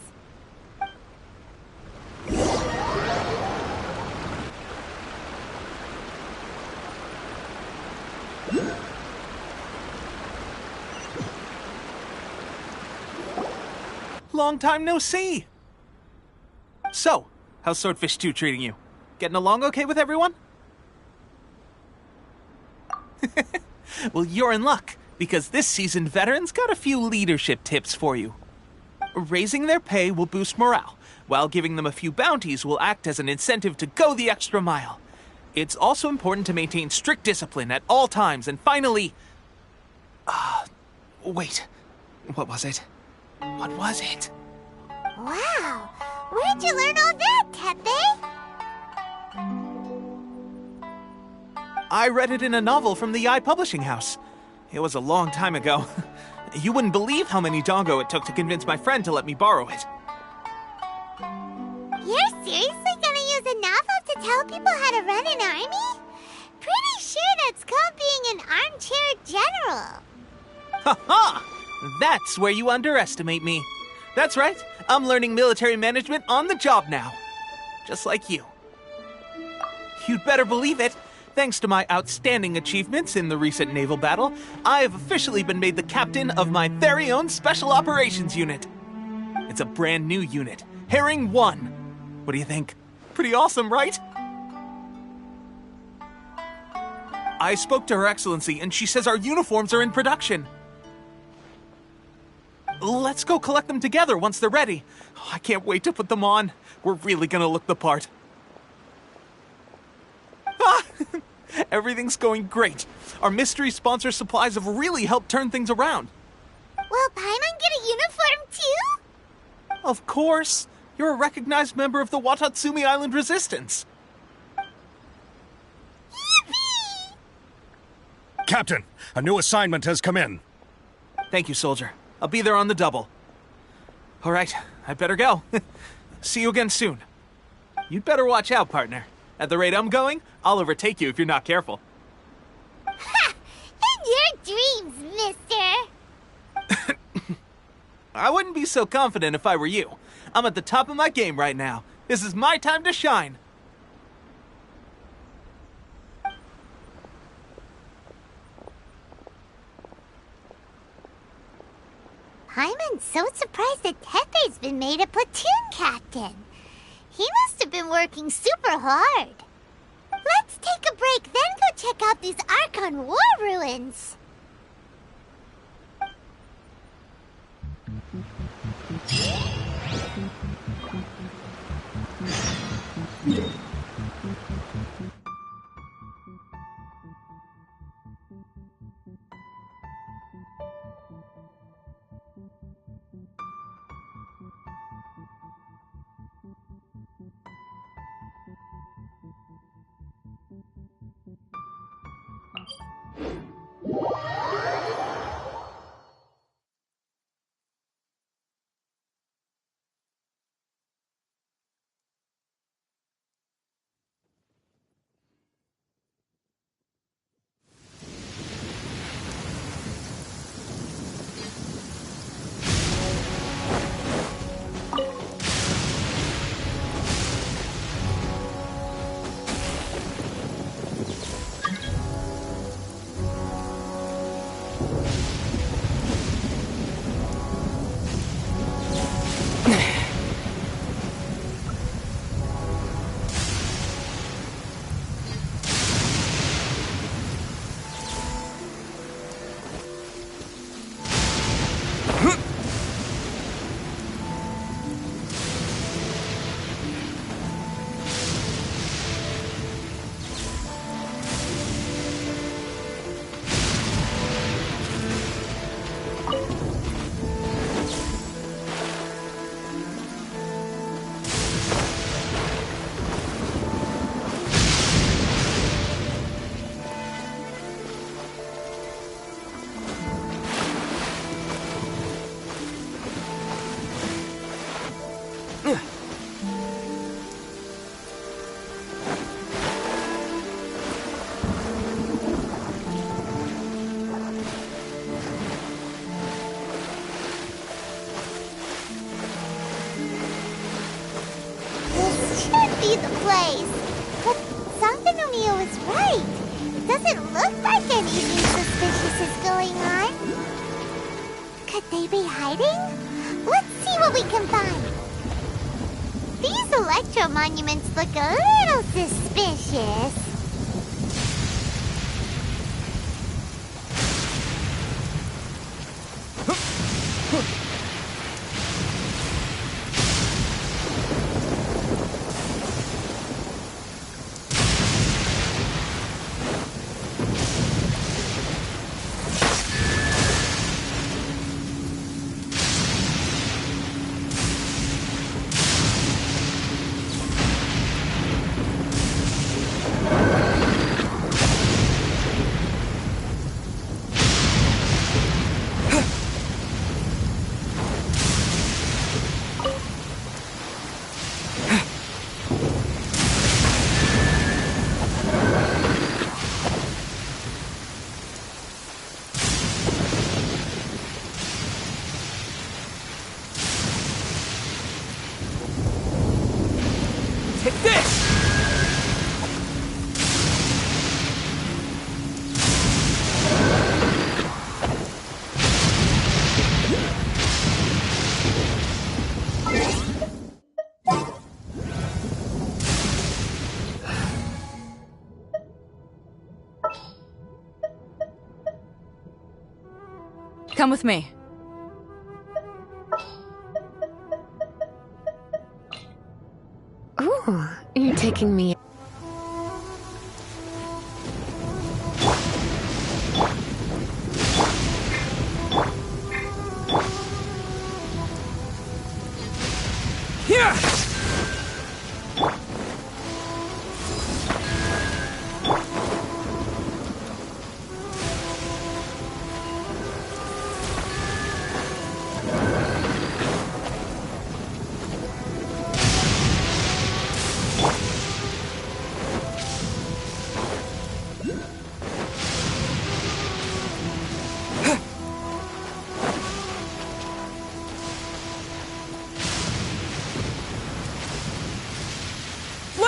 Long time no see! So, how's Swordfish 2 treating you? Getting along okay with everyone? Well, you're in luck, because this seasoned veterans got a few leadership tips for you. Raising their pay will boost morale, while giving them a few bounties will act as an incentive to go the extra mile. It's also important to maintain strict discipline at all times, and finally... wait. What was it? What was it? Wow, where'd you learn all that, Teppei? I read it in a novel from the Eye Publishing House. It was a long time ago. You wouldn't believe how many dongo it took to convince my friend to let me borrow it. You're seriously gonna use a novel to tell people how to run an army? Pretty sure that's called being an armchair general. Ha ha! That's where you underestimate me. That's right, I'm learning military management on the job now. Just like you. You'd better believe it. Thanks to my outstanding achievements in the recent naval battle, I have officially been made the captain of my very own Special Operations Unit. It's a brand new unit, Herring 1. What do you think? Pretty awesome, right? I spoke to Her Excellency, and she says our uniforms are in production. Let's go collect them together once they're ready. Oh, I can't wait to put them on. We're really gonna look the part. Ah! Everything's going great. Our mystery sponsor supplies have really helped turn things around. Will Paimon get a uniform too? Of course. You're a recognized member of the Watatsumi Island Resistance. Yippee! Captain, a new assignment has come in. Thank you, soldier. I'll be there on the double. All right, I better go. See you again soon. You'd better watch out, partner. At the rate I'm going, I'll overtake you if you're not careful. dreams, mister! I wouldn't be so confident if I were you. I'm at the top of my game right now. This is my time to shine. Paimon's so surprised that Tepe's been made a platoon captain. He must have been working super hard. Let's take a break, then go check out these Archon war ruins. Be the place. But Sangonomiya was right. It doesn't look like anything suspicious is going on. Could they be hiding? Let's see what we can find. These electro monuments look a little suspicious. Come with me. Ooh, you're taking me. Here!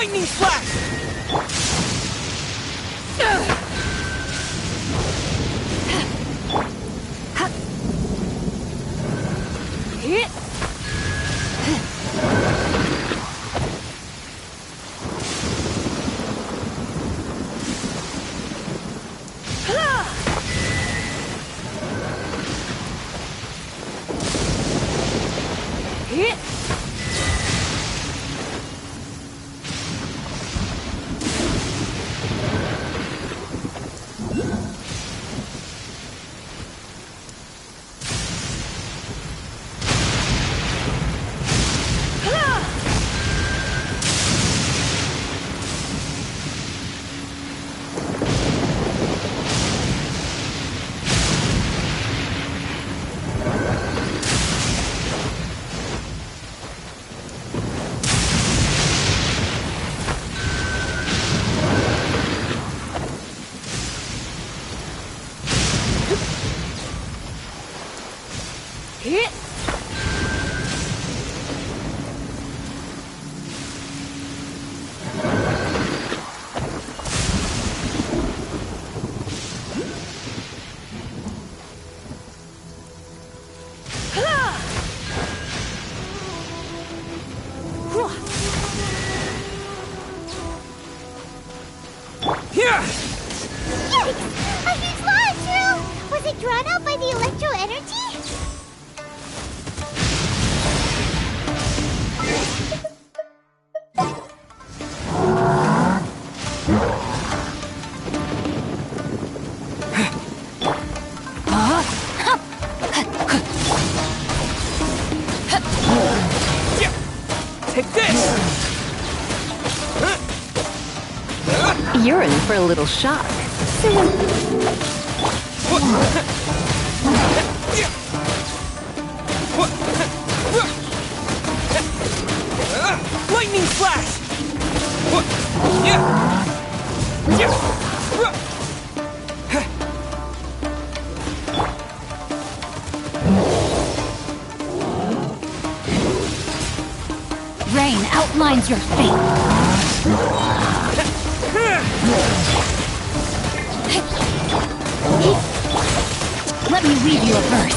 Lightning flash! Yikes! A huge launch! Was it drawn out by the electro energy? Take this! You're in for a little shock. Lightning flash! Rain outlines your fate. Let me read you a verse.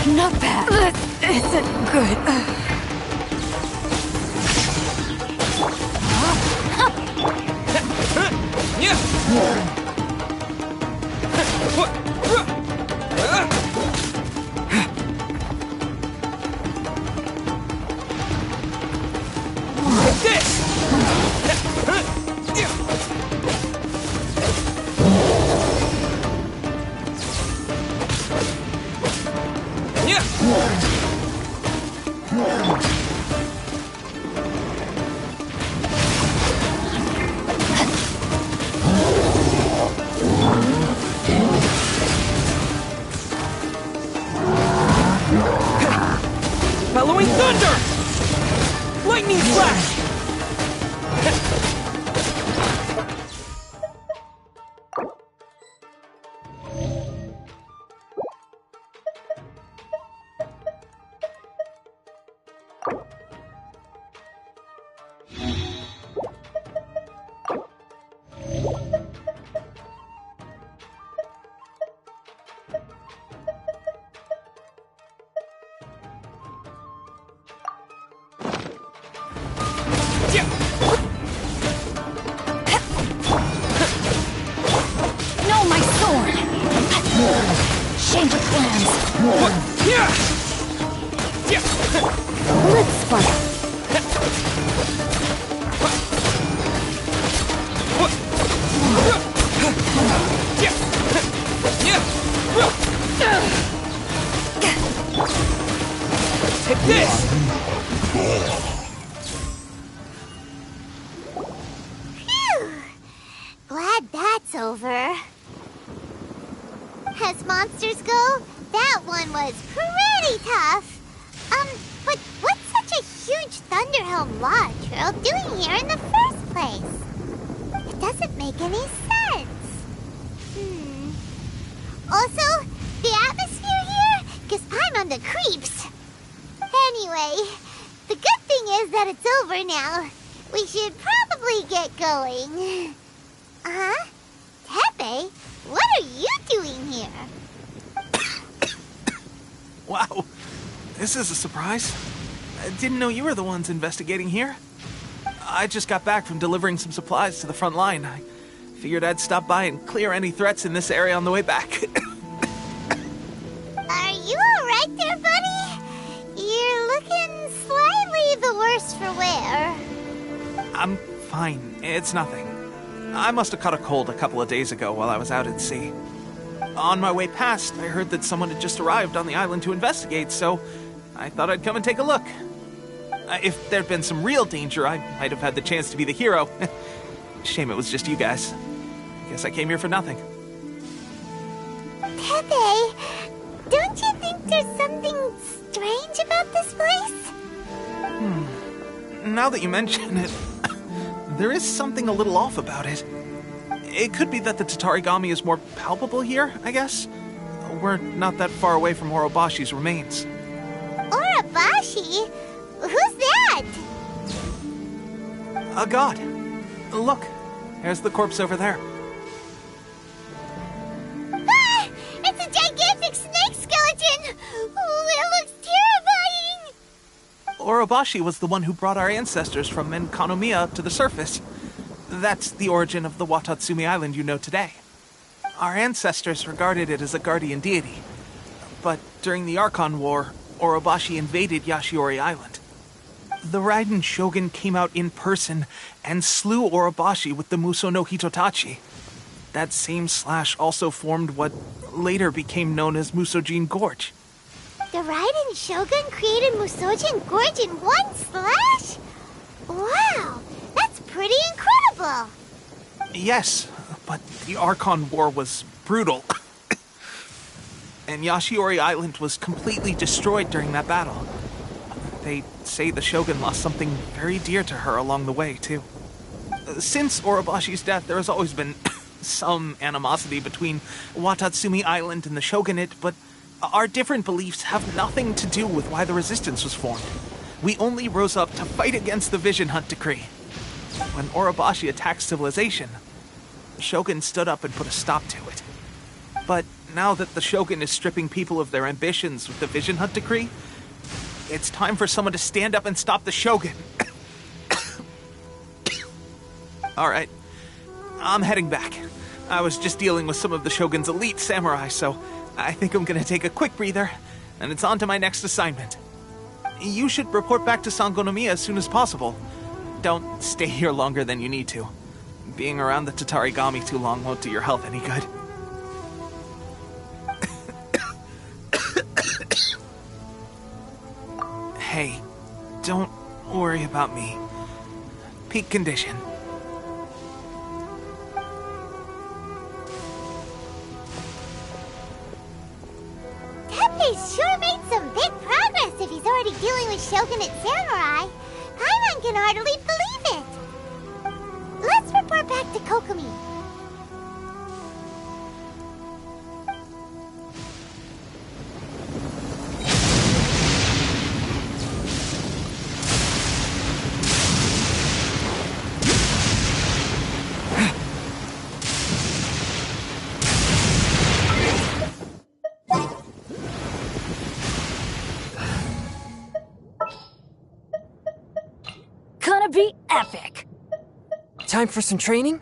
Not bad. This isn't good. Bellowing thunder! Lightning flash! No, my sword! Change of plans. Let's spark. Take this! Phew! Glad that's over. As monsters go, that one was pretty tough. But what's such a huge Thunderhelm Lodge Trail doing here in the first place? It doesn't make any sense. Also, the atmosphere here gives Paimon the creeps. Anyway, the good thing is that it's over now. We should probably get going. Huh? Tepe, what are you doing here? Wow, this is a surprise. I didn't know you were the ones investigating here. I just got back from delivering some supplies to the front line. I figured I'd stop by and clear any threats in this area on the way back. Are you alright there, buddy? You're looking slightly the worse for wear. I'm fine. It's nothing. I must have caught a cold a couple of days ago while I was out at sea. On my way past, I heard that someone had just arrived on the island to investigate, so I thought I'd come and take a look. If there'd been some real danger, I might have had the chance to be the hero. Shame it was just you guys. Guess I came here for nothing. Tepe, don't you think there's something strange about this place? Now that you mention it, there is something a little off about it. It could be that the Tatarigami is more palpable here, I guess. We're not that far away from Orobashi's remains. Orobashi? Who's that? A god. Look, there's the corpse over there. Ah! It's a gigantic snake skeleton! Oh, it looks terrifying! Orobashi was the one who brought our ancestors from Enkanomiya to the surface. That's the origin of the Watatsumi Island you know today. Our ancestors regarded it as a guardian deity. But during the Archon War, Orobashi invaded Yashiori Island. The Raiden Shogun came out in person and slew Orobashi with the Muso no Hitotachi. That same slash also formed what later became known as Musojin Gorge. The Raiden Shogun created Musojin Gorge in one slash? Wow, that's pretty incredible! Yes, but the Archon War was brutal. And Yashiori Island was completely destroyed during that battle. They say the Shogun lost something very dear to her along the way, too. Since Orobashi's death, there has always been some animosity between Watatsumi Island and the Shogunate, but our different beliefs have nothing to do with why the resistance was formed. We only rose up to fight against the Vision Hunt Decree. When Orobashi attacked civilization, the Shogun stood up and put a stop to it. But now that the Shogun is stripping people of their ambitions with the Vision Hunt Decree, it's time for someone to stand up and stop the Shogun. Alright, I'm heading back. I was just dealing with some of the Shogun's elite samurai, so I think I'm gonna take a quick breather, and it's on to my next assignment. You should report back to Sangonomiya as soon as possible. Don't stay here longer than you need to. Being around the Tatarigami too long won't do your health any good. Hey, don't worry about me. Peak condition. Tepe's sure made some big progress if he's already dealing with Shogunate samurai. Paimon can hardly believe it. Let's report back to Kokomi. Gonna be epic. Time for some training?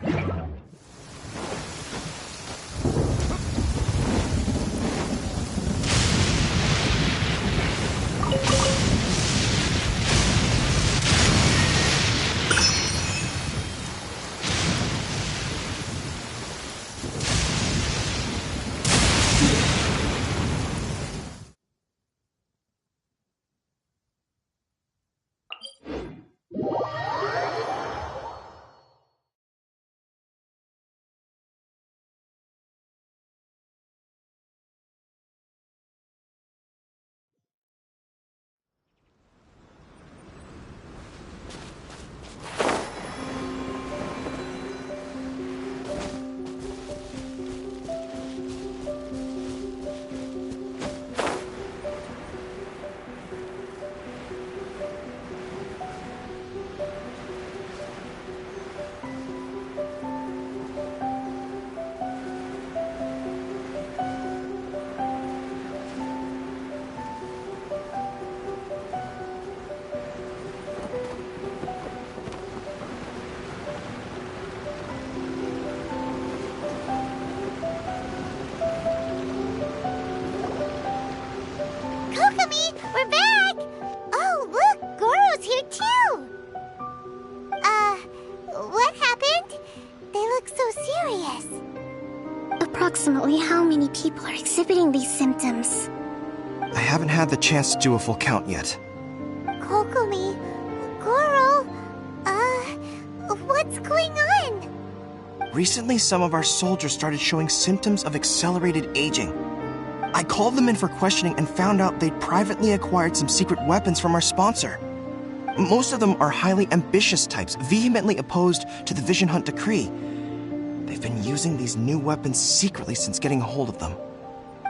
look so serious? Approximately how many people are exhibiting these symptoms? I haven't had the chance to do a full count yet. Kokomi, Goro, what's going on? Recently, some of our soldiers started showing symptoms of accelerated aging. I called them in for questioning and found out they'd privately acquired some secret weapons from our sponsor. Most of them are highly ambitious types, vehemently opposed to the Vision Hunt Decree. They've been using these new weapons secretly since getting a hold of them.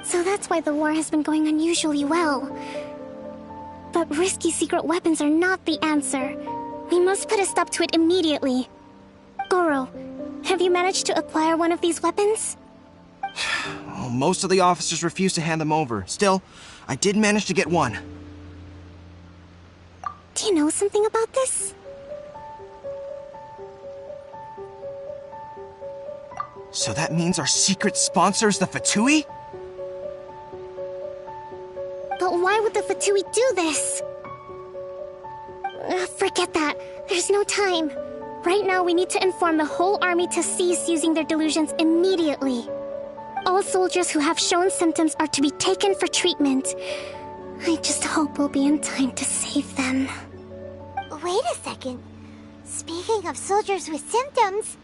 So that's why the war has been going unusually well. But risky secret weapons are not the answer. We must put a stop to it immediately. Goro, have you managed to acquire one of these weapons? Well, most of the officers refused to hand them over. Still, I did manage to get one. Do you know something about this? So that means our secret sponsor is the Fatui? But why would the Fatui do this? Forget that. There's no time. Right now, we need to inform the whole army to cease using their delusions immediately. All soldiers who have shown symptoms are to be taken for treatment. I just hope we'll be in time to save them. Wait a second. Speaking of soldiers with symptoms...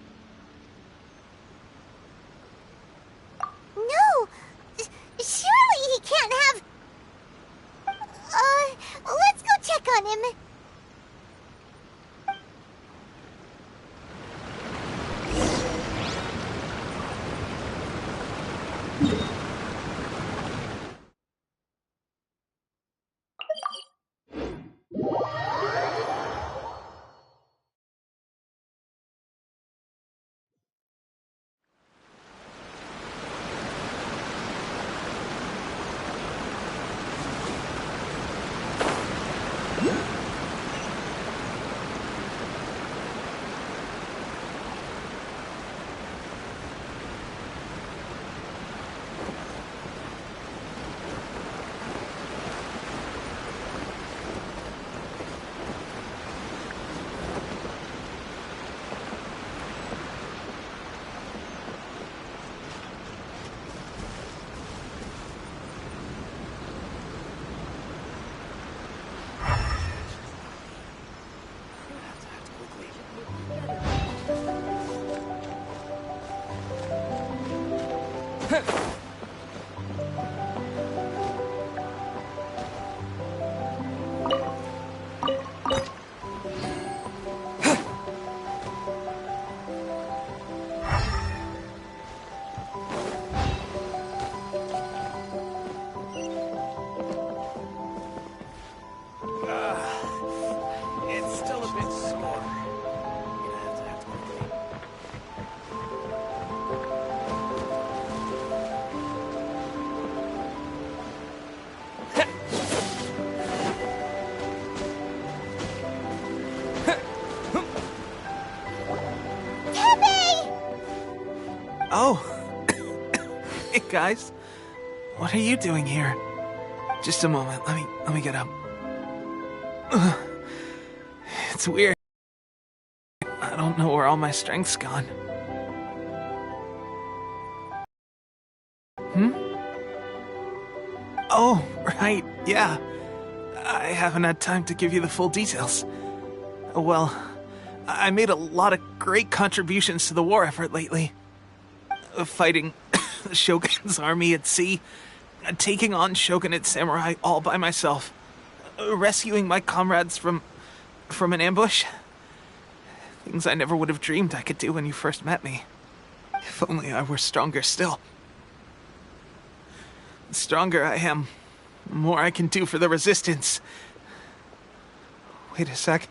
No! Surely he can't have... let's go check on him. It's still a bit sore. Oh. Hey guys. What are you doing here? Just a moment. Let me get up. It's weird. I don't know where all my strength's gone. Oh, right, yeah. I haven't had time to give you the full details. Well, I made a lot of great contributions to the war effort lately. Fighting the Shogun's army at sea, taking on Shogunate samurai all by myself, rescuing my comrades from an ambush. Things I never would have dreamed I could do when you first met me. If only I were stronger still. The stronger I am, the more I can do for the Resistance. Wait a sec.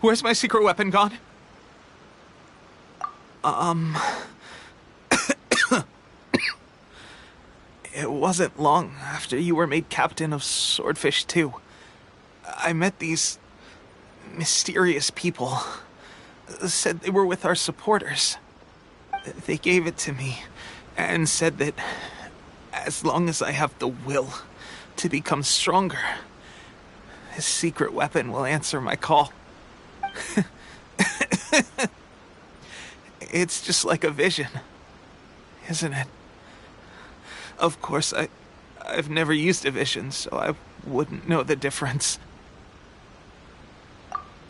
Where's my secret weapon gone? It wasn't long after you were made captain of Swordfish 2. I met these mysterious people. Said they were with our supporters. They gave it to me and said that as long as I have the will to become stronger, his secret weapon will answer my call. It's just like a vision, isn't it? Of course, I've never used a vision, so I wouldn't know the difference.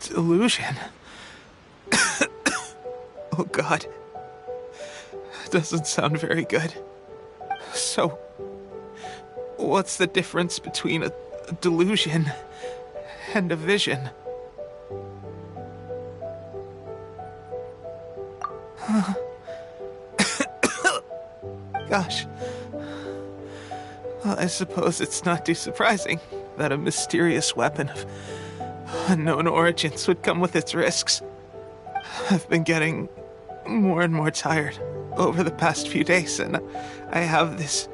Delusion. Oh god. Doesn't sound very good. So, what's the difference between a delusion and a vision? Gosh. Well, I suppose it's not too surprising that a mysterious weapon of unknown origins would come with its risks. I've been getting more and more tired over the past few days, and I have this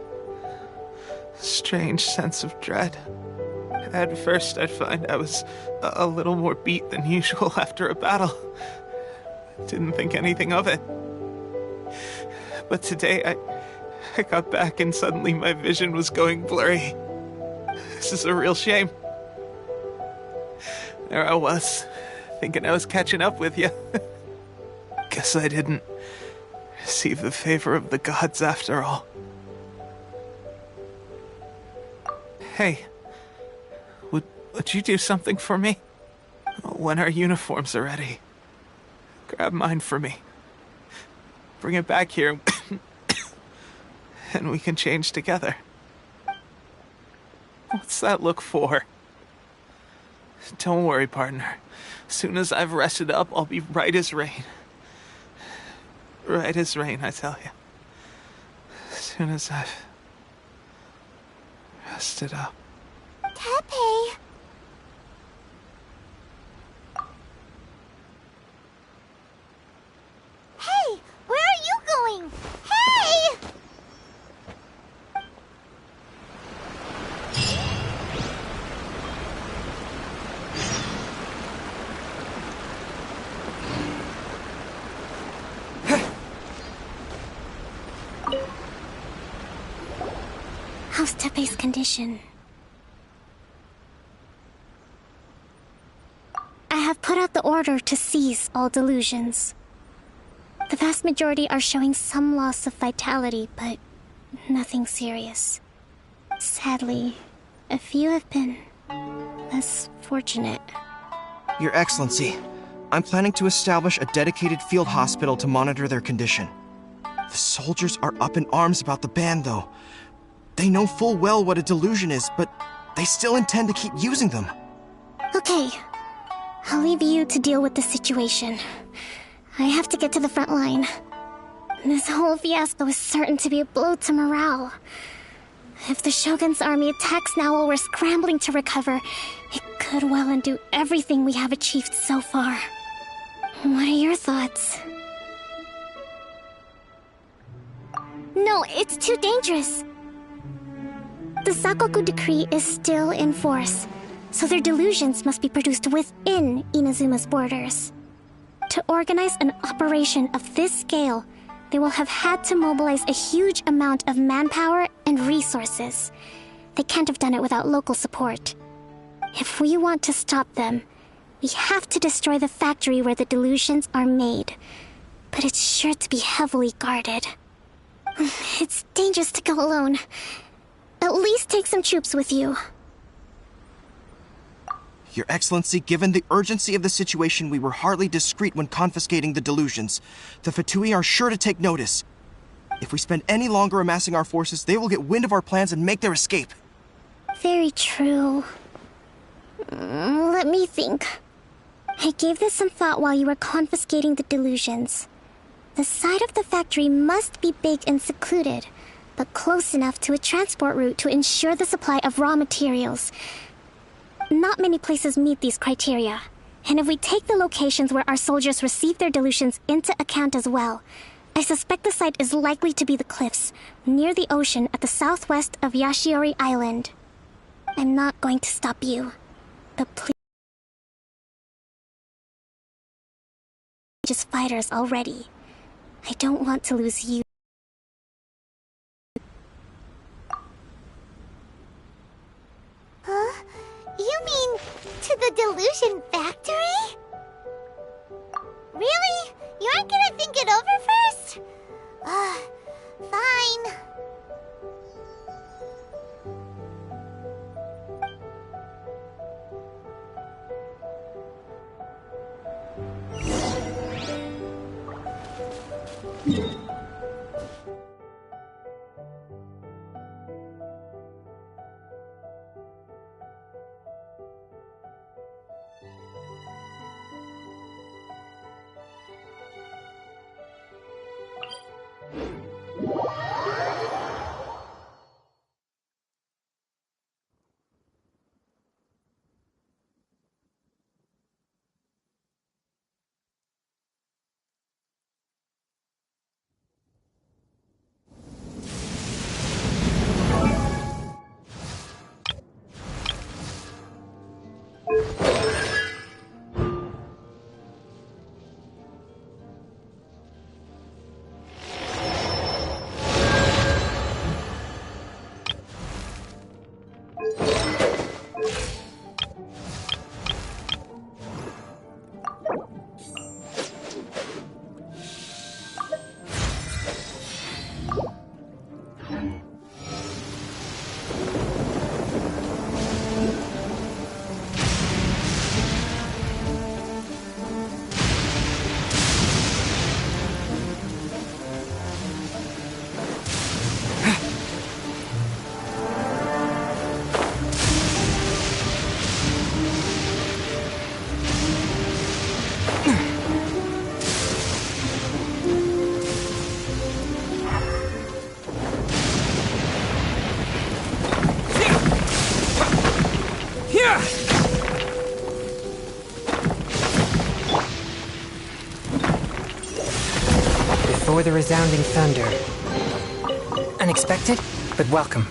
strange sense of dread. At first, I'd find I was a little more beat than usual after a battle. Didn't think anything of it. But today, I got back and suddenly my vision was going blurry. This is a real shame. There I was, thinking I was catching up with you. Guess I didn't receive the favor of the gods after all. Hey, would you do something for me? When our uniforms are ready, grab mine for me. Bring it back here, and we can change together. What's that look for? Don't worry, partner. As soon as I've rested up, I'll be right as rain. Right as rain, I tell you. As soon as I've rested up. Tepe! Hey! Where are you going? Hey! How's Tepe's condition? I have put out the order to seize all delusions. The vast majority are showing some loss of vitality, but nothing serious. Sadly, a few have been less fortunate. Your Excellency, I'm planning to establish a dedicated field hospital to monitor their condition. The soldiers are up in arms about the ban, though. They know full well what a delusion is, but they still intend to keep using them. Okay, I'll leave you to deal with the situation. I have to get to the front line. This whole fiasco is certain to be a blow to morale. If the Shogun's army attacks now while we're scrambling to recover, it could well undo everything we have achieved so far. What are your thoughts? No, it's too dangerous. The Sakoku decree is still in force, so their delusions must be produced within Inazuma's borders. To organize an operation of this scale, they will have had to mobilize a huge amount of manpower and resources. They can't have done it without local support. If we want to stop them, we have to destroy the factory where the delusions are made. But it's sure to be heavily guarded. It's dangerous to go alone. At least take some troops with you. Your Excellency, given the urgency of the situation, we were hardly discreet when confiscating the delusions. The Fatui are sure to take notice. If we spend any longer amassing our forces, they will get wind of our plans and make their escape. Very true. Let me think. I gave this some thought while you were confiscating the delusions. The side of the factory must be big and secluded, but close enough to a transport route to ensure the supply of raw materials. Not many places meet these criteria, and if we take the locations where our soldiers receive their delusions into account as well, I suspect the site is likely to be the cliffs, near the ocean at the southwest of Yashiori Island. I'm not going to stop you, but please... just fighters already. I don't want to lose you. Huh? You mean to the delusion factory? Really? You aren't gonna think it over Before the resounding thunder. Unexpected, but welcome.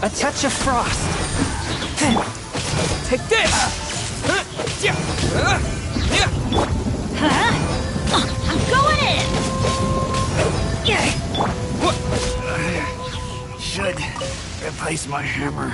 A touch of frost. Take this! I'm going in! Should replace my hammer.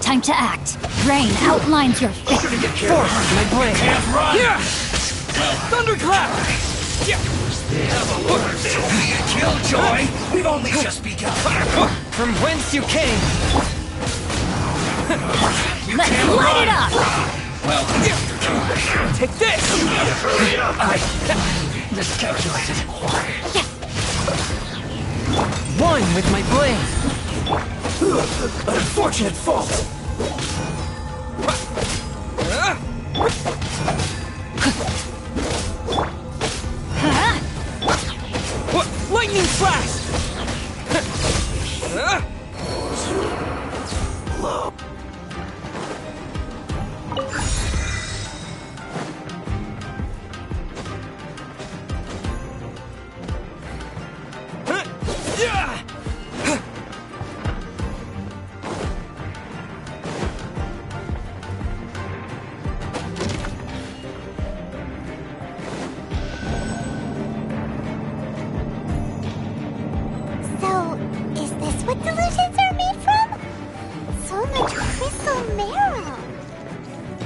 Time to act. Rain outlines your fate. Force my blade. Yeah! Thunderclap! Killjoy! We've only just begun. From whence you came. Let's light it up! Take this! I miscalculated. One with my blade. An unfortunate fault. Lightning flash! So, is this what delusions are made from? So much crystal marrow.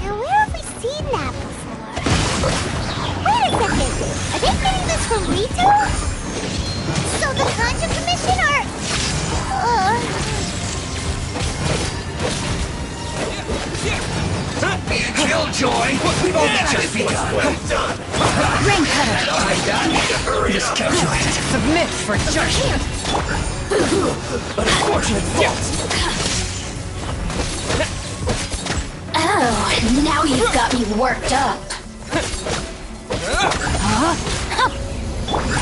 Now, where have we seen that before? Wait a second. Are they getting this from Rito? So the Conjure Commission are... Killjoy! We've only just begun. Well done. Rain cutter! Miscalculated. Submit for judgment. An unfortunate fault. Oh, now you've got me worked up.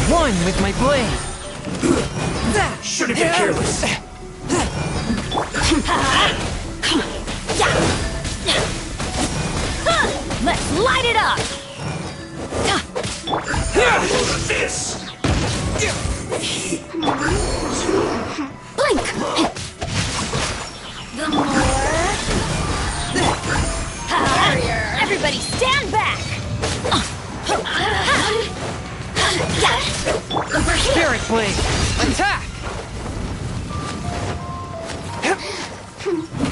One with my blade. Shouldn't be careless. Let's light it up! This! Blink! The more... Everybody stand back! Over here! Spirit blade! Attack!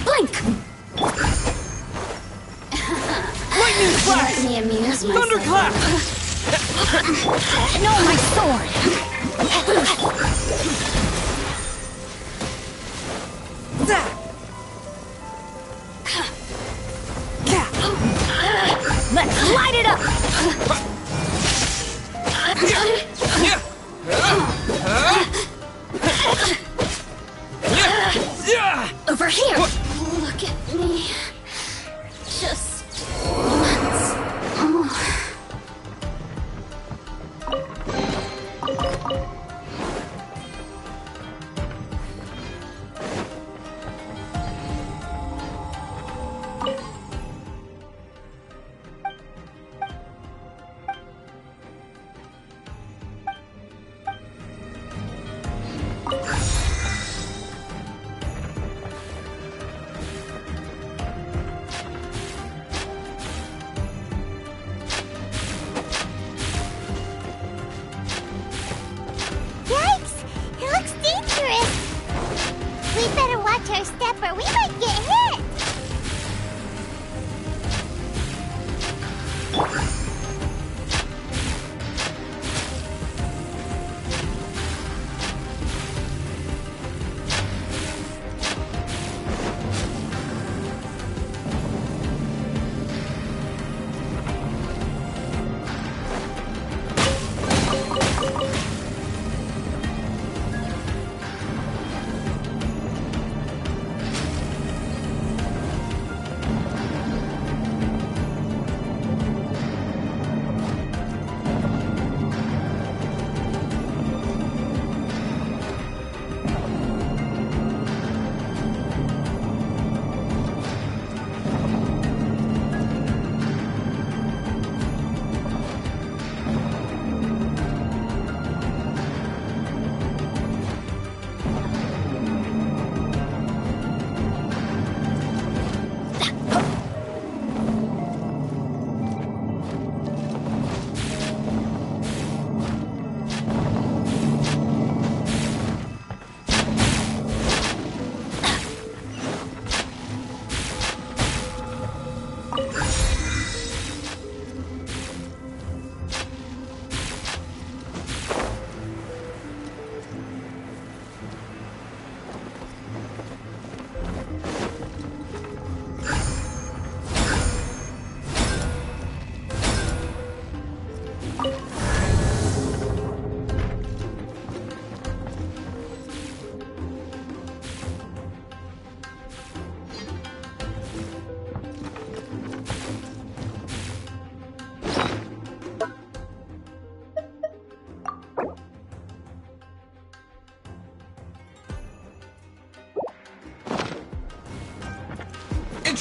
Blink! Lightning flash! Let me amuse myself. Thunderclap! No, my sword! Let's light it up! Over here! Look at me. Just once more. Yikes! It looks dangerous! We better watch our step or we might get hit!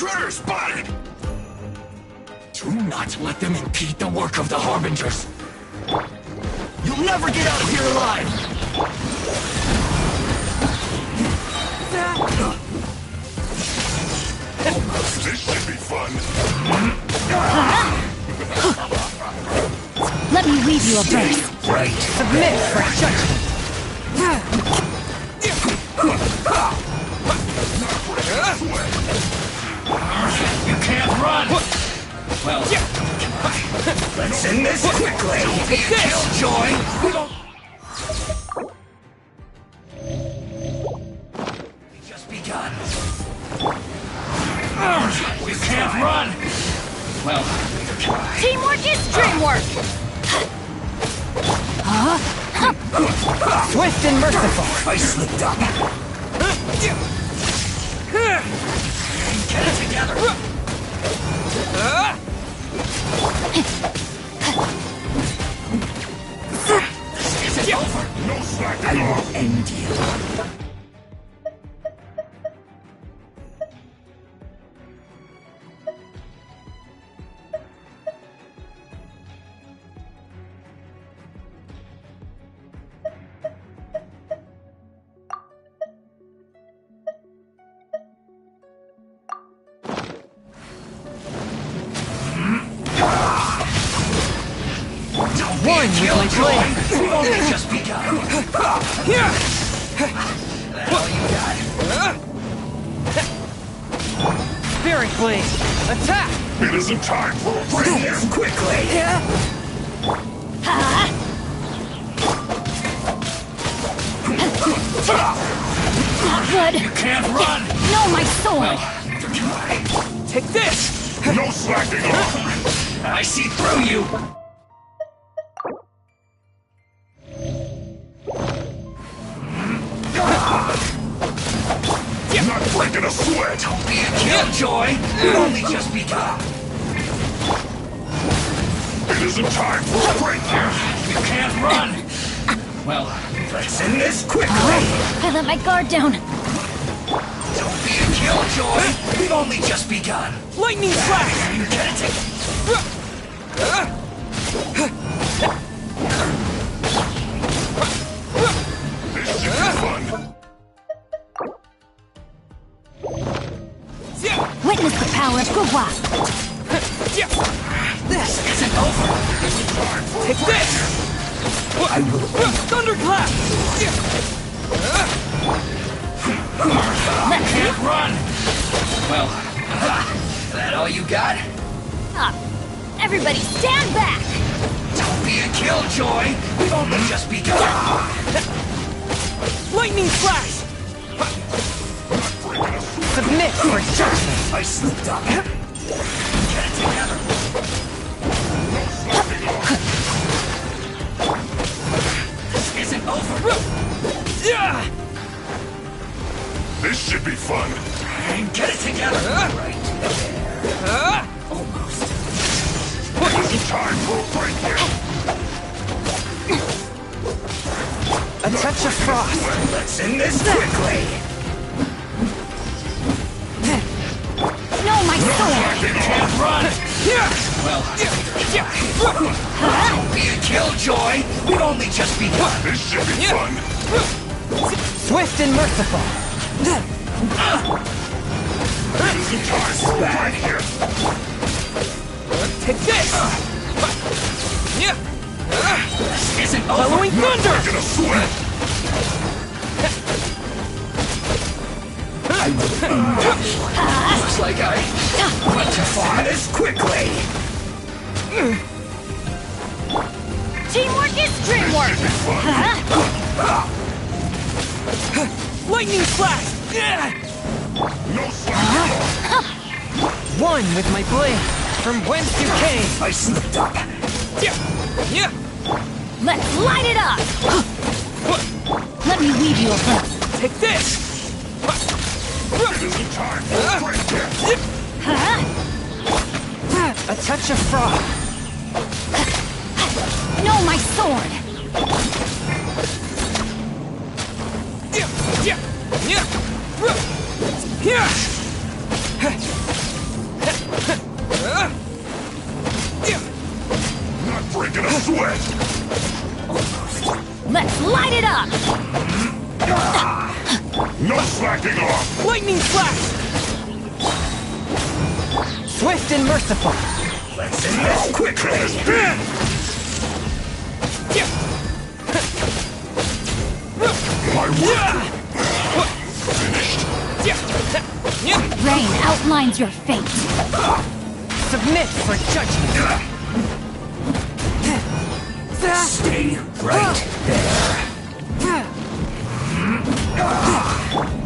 Intruder spotted! Do not let them impede the work of the Harbingers. You'll never get out of here alive! This should be fun. Let me weave you a verse. Right. Submit for judgment. You can't run! Well, let's end this quickly! Killjoy! We just begun. You can't run! Well, Teamwork is dreamwork! Swift and merciful. I slipped up. Get it together! This isn't over! No slack! I will end you. One with my blade. We've only just begun. That's all you got. Spirit blade. Attack. It isn't time for a break here. Quickly. Not good. You can't run. No, my sword. Take this. No slacking off. I see through you. Not breaking a sweat! Don't be a killjoy! We've only just begun! It isn't time for a break here! You can't run! Well, let's end this quickly! I let my guard down. Don't be a killjoy! We've only just begun! Lightning flash. You get it? This should be fun! Witness the power of Gugwa. This isn't over! Take this. I will Thunderclap. can't run! Well, that all you got? Everybody stand back. Don't be a killjoy! We've only just begun! Lightning flash. Submit for judgment. I slipped up. Get it together. This isn't over. This should be fun. Get it together. Right there. Almost. It isn't time for a break here. A touch of frost. Let's end this quickly. No, my sword. You can't run. Well, don't be a killjoy. We've only just begun. This should be fun. Swift and merciful. Right here. Take this. This isn't over. Following thunder. Breaking a sweat. Looks like I went too far. This quickly. Teamwork is dreamwork. Lightning flash. No slack. One with my blade. From whence you came. I slipped up. Let's light it up. Let me weave you a verse. Take this. It isn't time for a break here. A touch of frost. No, my sword. Let's light it up! No slacking off! Lightning flash! Swift and merciful! Let's end this quickly as my work! Finished. Rain outlines your fate. Submit for judgment! Stay right there.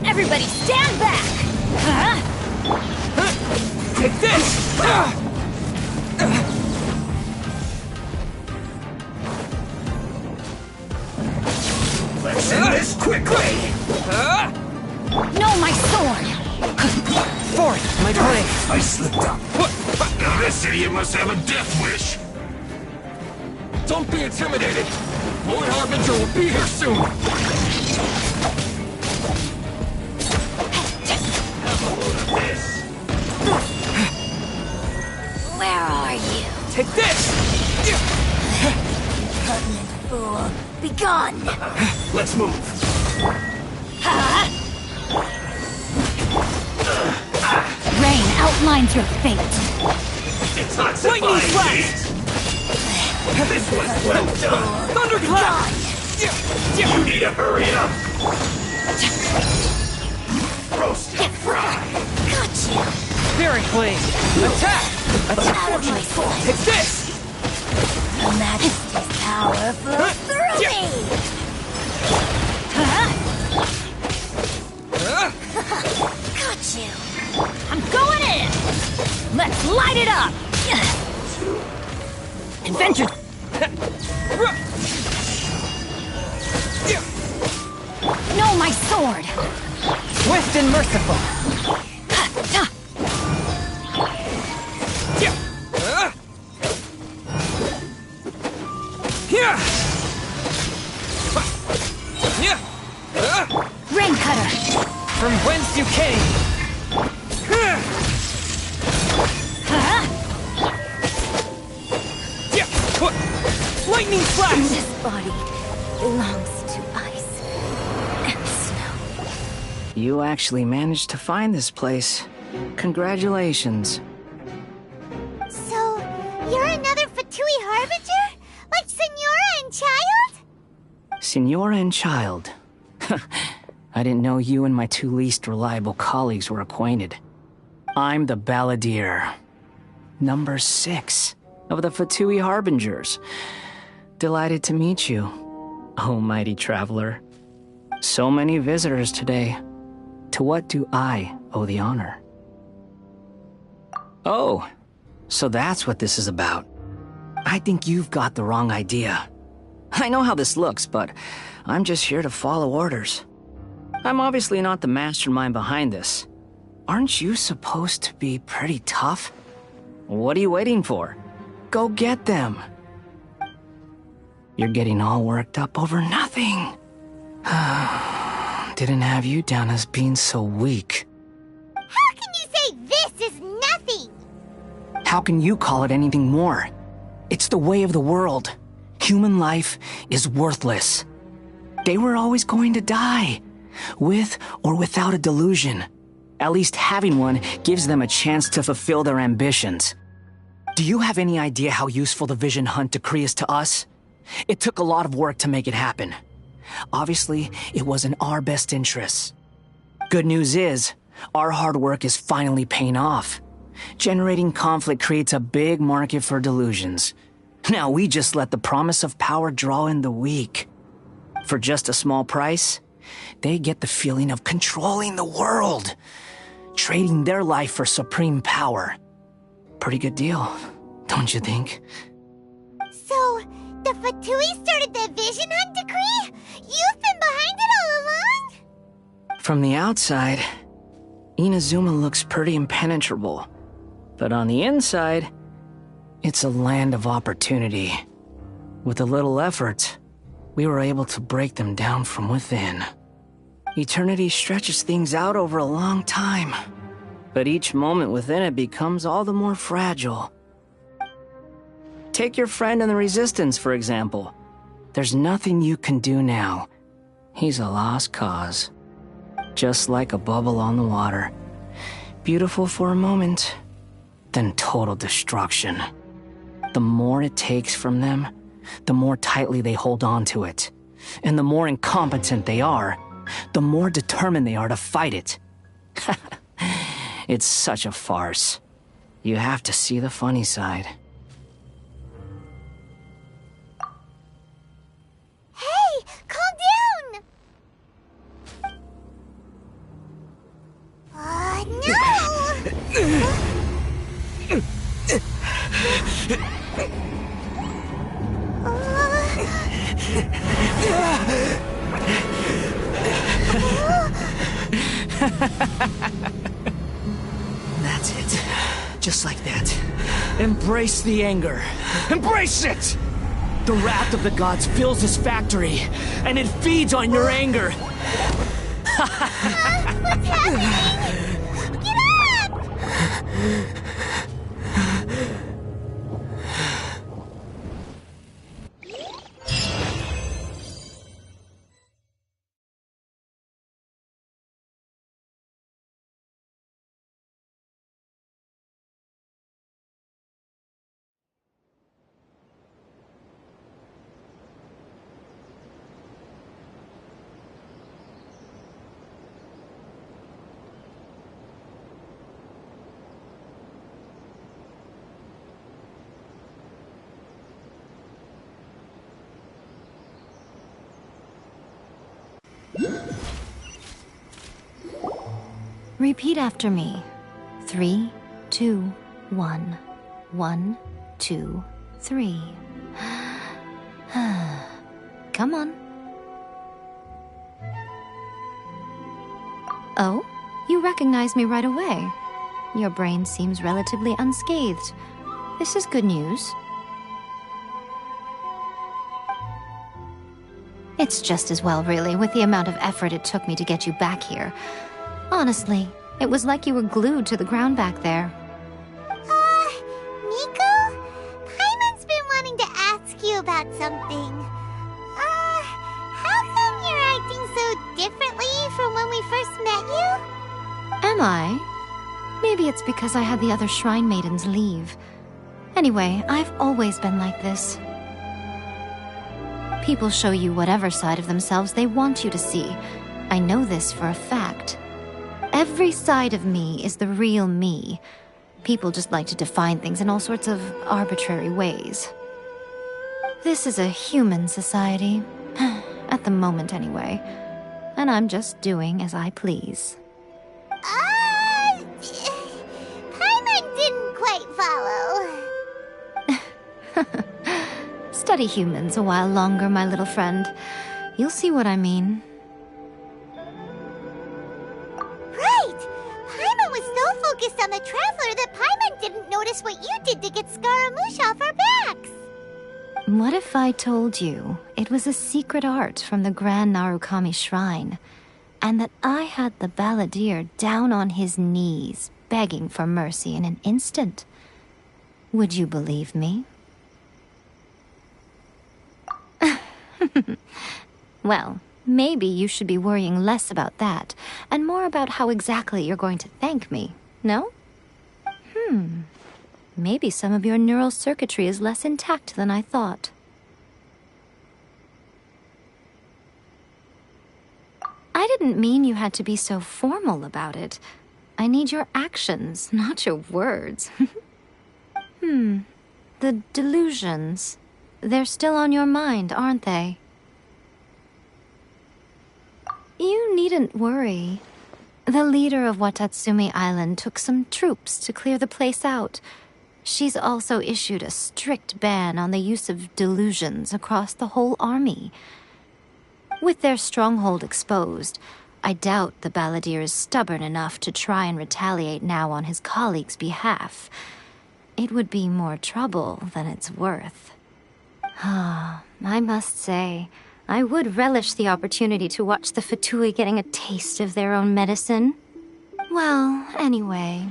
Everybody stand back! Take this! Let's end this quickly! No, my sword! Forth, my blade! I slipped up. Now this idiot must have a death wish. Don't be intimidated. Lord Harbinger will be here soon. Where are you? Take this! Repugnant fool. Begone! Let's move. Rain outlines your fate. It's not Lightning flash! This was well done. Thunderclap! You need to hurry up. Roast and fry. Gotcha! Spirit blade! Attack! Out of my sight! Take this! Her Majesty's power flows through me! Got you! I'm going in! Let's light it up! Adventure! No, my sword! Swift and merciful! Rain cutter! From whence you came! Lightning flash! This body belongs to ice and snow. You actually managed to find this place. Congratulations. So, you're another Fatui Harbinger? Like Senora and Child? Senora and Child. I didn't know you and my two least reliable colleagues were acquainted. I'm the Balladeer. Number 6 of the Fatui Harbingers. Delighted to meet you, oh mighty traveler. So many visitors today. To what do I owe the honor? Oh, so that's what this is about. I think you've got the wrong idea. I know how this looks, but I'm just here to follow orders. I'm obviously not the mastermind behind this. Aren't you supposed to be pretty tough? What are you waiting for? Go get them. You're getting all worked up over nothing. Didn't have you down as being so weak. How can you say this is nothing? How can you call it anything more? It's the way of the world. Human life is worthless. They were always going to die, with or without a delusion. At least having one gives them a chance to fulfill their ambitions. Do you have any idea how useful the Vision Hunt decree is to us? It took a lot of work to make it happen. Obviously, it was in our best interests. Good news is, our hard work is finally paying off. Generating conflict creates a big market for delusions. Now we just let the promise of power draw in the weak. For just a small price, they get the feeling of controlling the world, trading their life for supreme power. Pretty good deal, don't you think? So, the Fatui started the Vision Hunt decree? You've been behind it all along? From the outside, Inazuma looks pretty impenetrable. But on the inside, it's a land of opportunity. With a little effort, we were able to break them down from within. Eternity stretches things out over a long time, but each moment within it becomes all the more fragile. Take your friend in the Resistance, for example. There's nothing you can do now. He's a lost cause. Just like a bubble on the water. Beautiful for a moment, then total destruction. The more it takes from them, the more tightly they hold on to it. And the more incompetent they are, the more determined they are to fight it. It's such a farce. You have to see the funny side. Hey, calm down! No! That's it. Just like that. Embrace the anger. Embrace it! The wrath of the gods fills this factory, and it feeds on your anger. What's happening? Get up! Repeat after me. 3, 2, 1. 1, 2, 3. Come on. Oh, you recognize me right away. Your brain seems relatively unscathed. This is good news. It's just as well, really, with the amount of effort it took me to get you back here. Honestly, it was like you were glued to the ground back there. Nico? Paimon's been wanting to ask you about something. How come you're acting so differently from when we first met you? Am I? Maybe it's because I had the other Shrine Maidens leave. Anyway, I've always been like this. People show you whatever side of themselves they want you to see. I know this for a fact. Every side of me is the real me. People just like to define things in all sorts of arbitrary ways. This is a human society. At the moment, anyway. And I'm just doing as I please. Paimon didn't quite follow. Study humans a while longer, my little friend. You'll see what I mean. Focused on the Traveler that Paimon didn't notice what you did to get Scaramouche off our backs. What if I told you it was a secret art from the Grand Narukami Shrine, and that I had the balladeer down on his knees, begging for mercy in an instant? Would you believe me? Well, maybe you should be worrying less about that, and more about how exactly you're going to thank me. No? Maybe some of your neural circuitry is less intact than I thought. I didn't mean you had to be so formal about it. I need your actions, not your words. The delusions. They're still on your mind, aren't they? You needn't worry. The leader of Watatsumi Island took some troops to clear the place out. She's also issued a strict ban on the use of delusions across the whole army. With their stronghold exposed, I doubt the balladeer is stubborn enough to try and retaliate now on his colleagues' behalf. It would be more trouble than it's worth. I must say, I would relish the opportunity to watch the Fatui getting a taste of their own medicine. Well, anyway,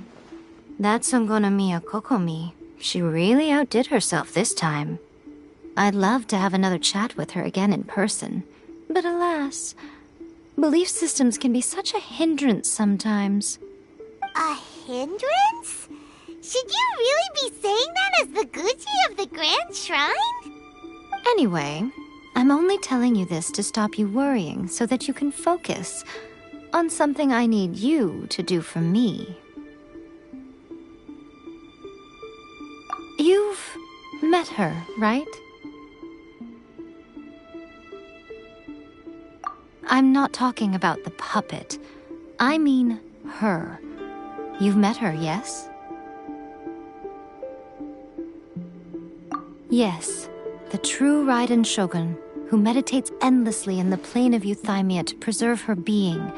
that Sangonomiya Kokomi, she really outdid herself this time. I'd love to have another chat with her again in person. But alas, belief systems can be such a hindrance sometimes. A hindrance? Should you really be saying that as the Gucci of the Grand Shrine? Anyway, I'm only telling you this to stop you worrying so that you can focus on something I need you to do for me. You've met her, right? I'm not talking about the puppet. I mean her. You've met her, yes? Yes, the true Raiden Shogun, who meditates endlessly in the plane of Euthymia to preserve her being.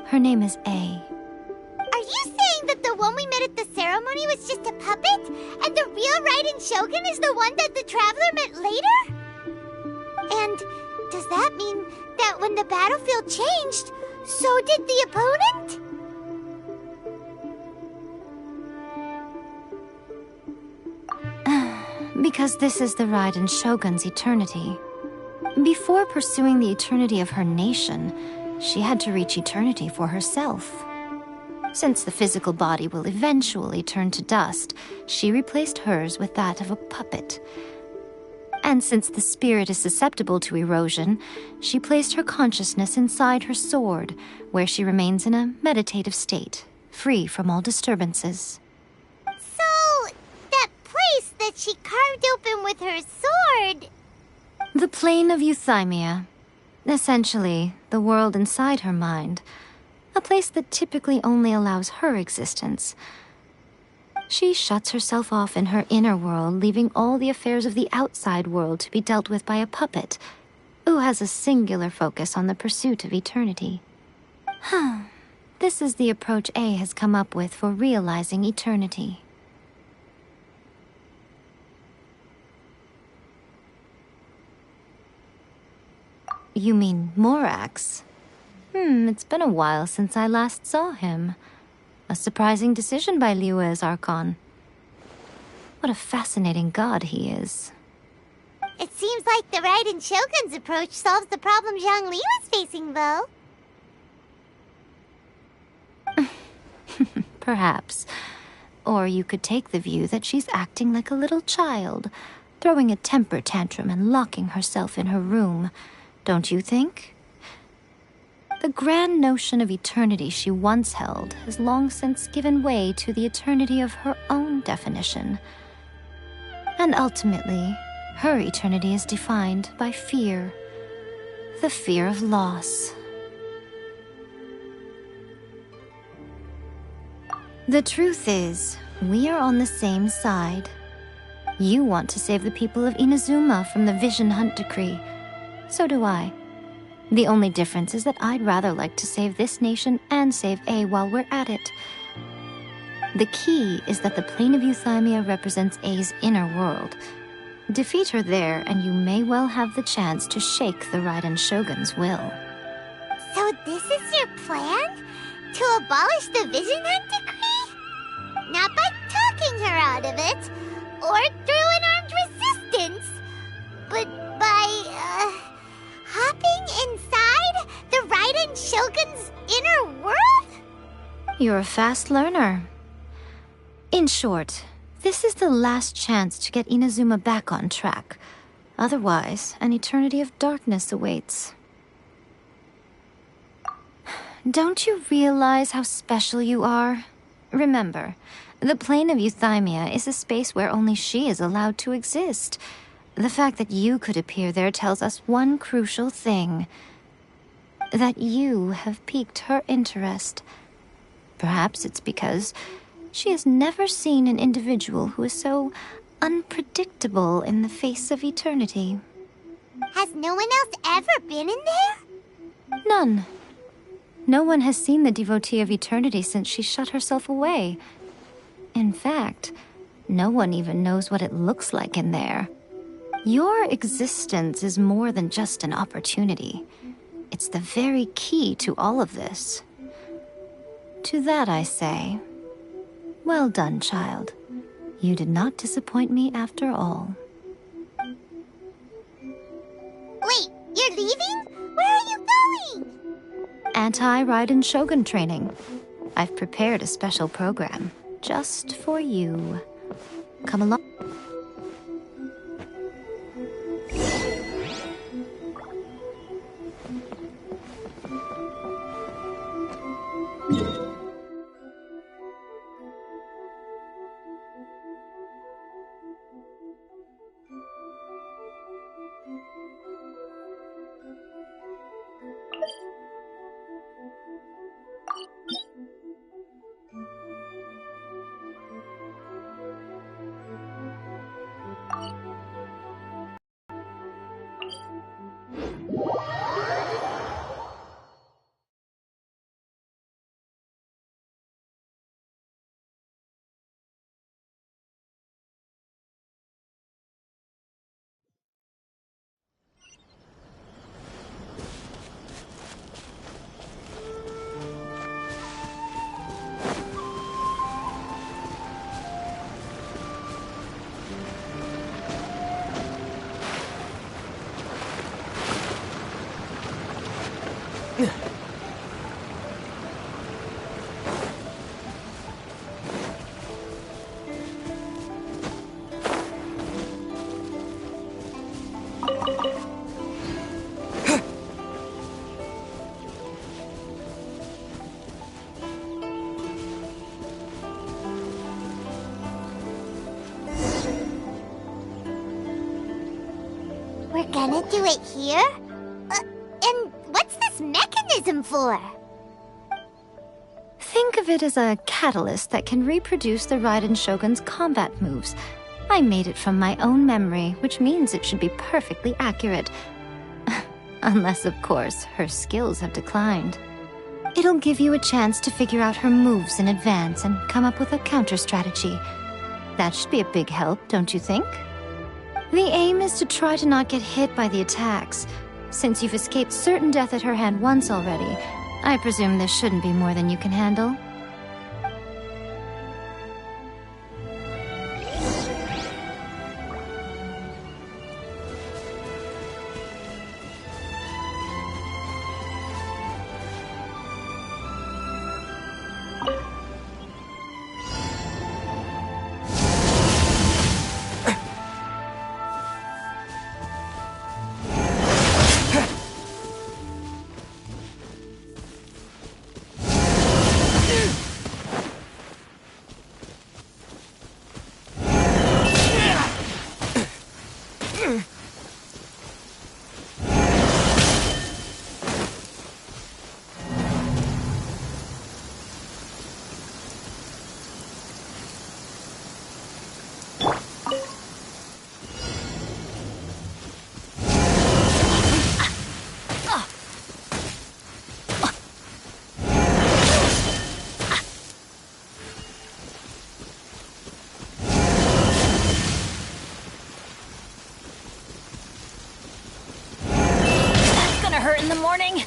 Her name is A. Are you saying that the one we met at the ceremony was just a puppet? And the real Raiden Shogun is the one that the Traveler met later? And does that mean that when the battlefield changed, so did the opponent? Because this is the Raiden Shogun's eternity. Before pursuing the eternity of her nation, she had to reach eternity for herself. Since the physical body will eventually turn to dust, she replaced hers with that of a puppet. And since the spirit is susceptible to erosion, she placed her consciousness inside her sword, where she remains in a meditative state, free from all disturbances. So, that place that she carved open with her sword... The plane of Euthymia. Essentially, the world inside her mind. A place that typically only allows her existence. She shuts herself off in her inner world, leaving all the affairs of the outside world to be dealt with by a puppet, who has a singular focus on the pursuit of eternity. This is the approach A has come up with for realizing eternity. You mean Morax? It's been a while since I last saw him. A surprising decision by Liyue's Archon. What a fascinating god he is. It seems like the Raiden Shogun's approach solves the problem Zhang Li was facing, though. Perhaps. Or you could take the view that she's acting like a little child, throwing a temper tantrum and locking herself in her room. Don't you think? The grand notion of eternity she once held has long since given way to the eternity of her own definition. And ultimately, her eternity is defined by fear. The fear of loss. The truth is, we are on the same side. You want to save the people of Inazuma from the Vision Hunt Decree. So do I. The only difference is that I'd rather like to save this nation and save A while we're at it. The key is that the plane of Euthymia represents A's inner world. Defeat her there, and you may well have the chance to shake the Raiden Shogun's will. So this is your plan? To abolish the Vision Hunt Decree? Not by talking her out of it, or through an armed resistance, but by, hopping inside the Raiden Shogun's inner world? You're a fast learner. In short, this is the last chance to get Inazuma back on track. Otherwise, an eternity of darkness awaits. Don't you realize how special you are? Remember, the plane of Euthymia is a space where only she is allowed to exist. The fact that you could appear there tells us one crucial thing. That you have piqued her interest. Perhaps it's because she has never seen an individual who is so unpredictable in the face of eternity. Has no one else ever been in there? None. No one has seen the devotee of eternity since she shut herself away. In fact, no one even knows what it looks like in there. Your existence is more than just an opportunity. It's the very key to all of this. To that I say, well done, child. You did not disappoint me after all. You're leaving? Where are you going? Anti-Raiden Shogun training. I've prepared a special program just for you. Come along. We're gonna do it here? And what's this mechanism for? Think of it as a catalyst that can reproduce the Raiden Shogun's combat moves. I made it from my own memory, which means it should be perfectly accurate. Unless, of course, her skills have declined. It'll give you a chance to figure out her moves in advance and come up with a counter strategy. That should be a big help, don't you think? The aim is to try to not get hit by the attacks. Since you've escaped certain death at her hand once already, I presume this shouldn't be more than you can handle. Hurt in the morning?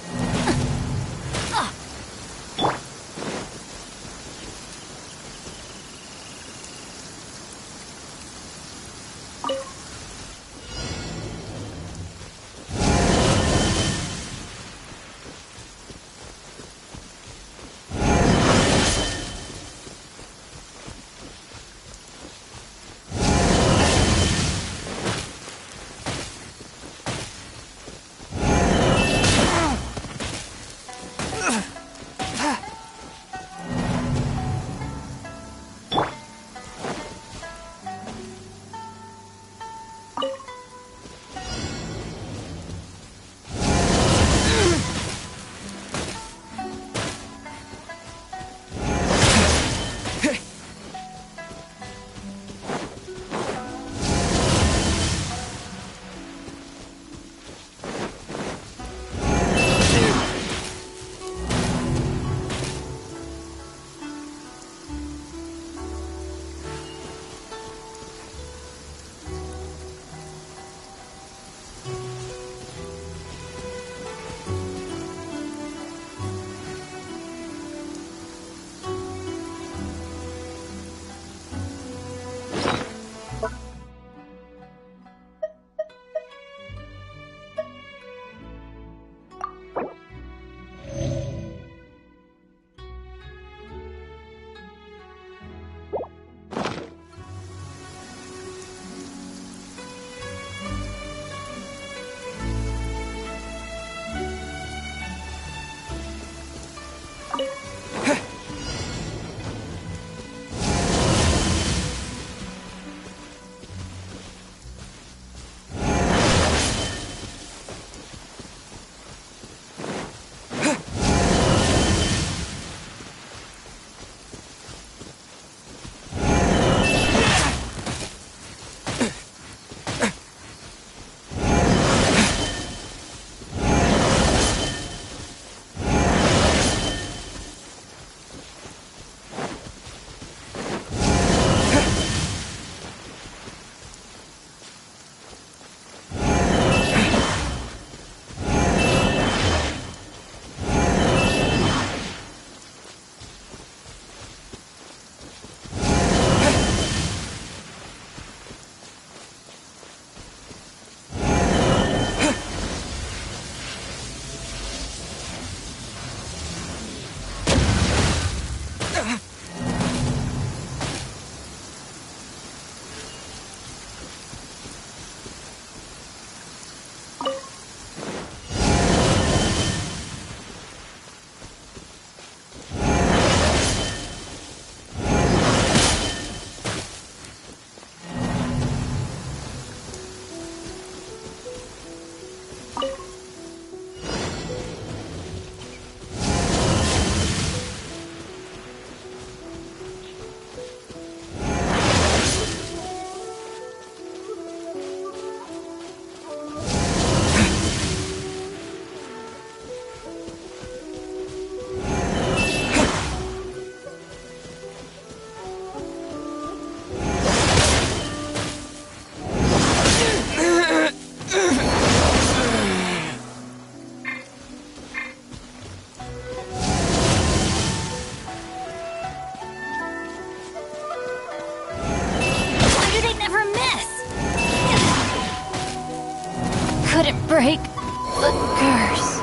The curse.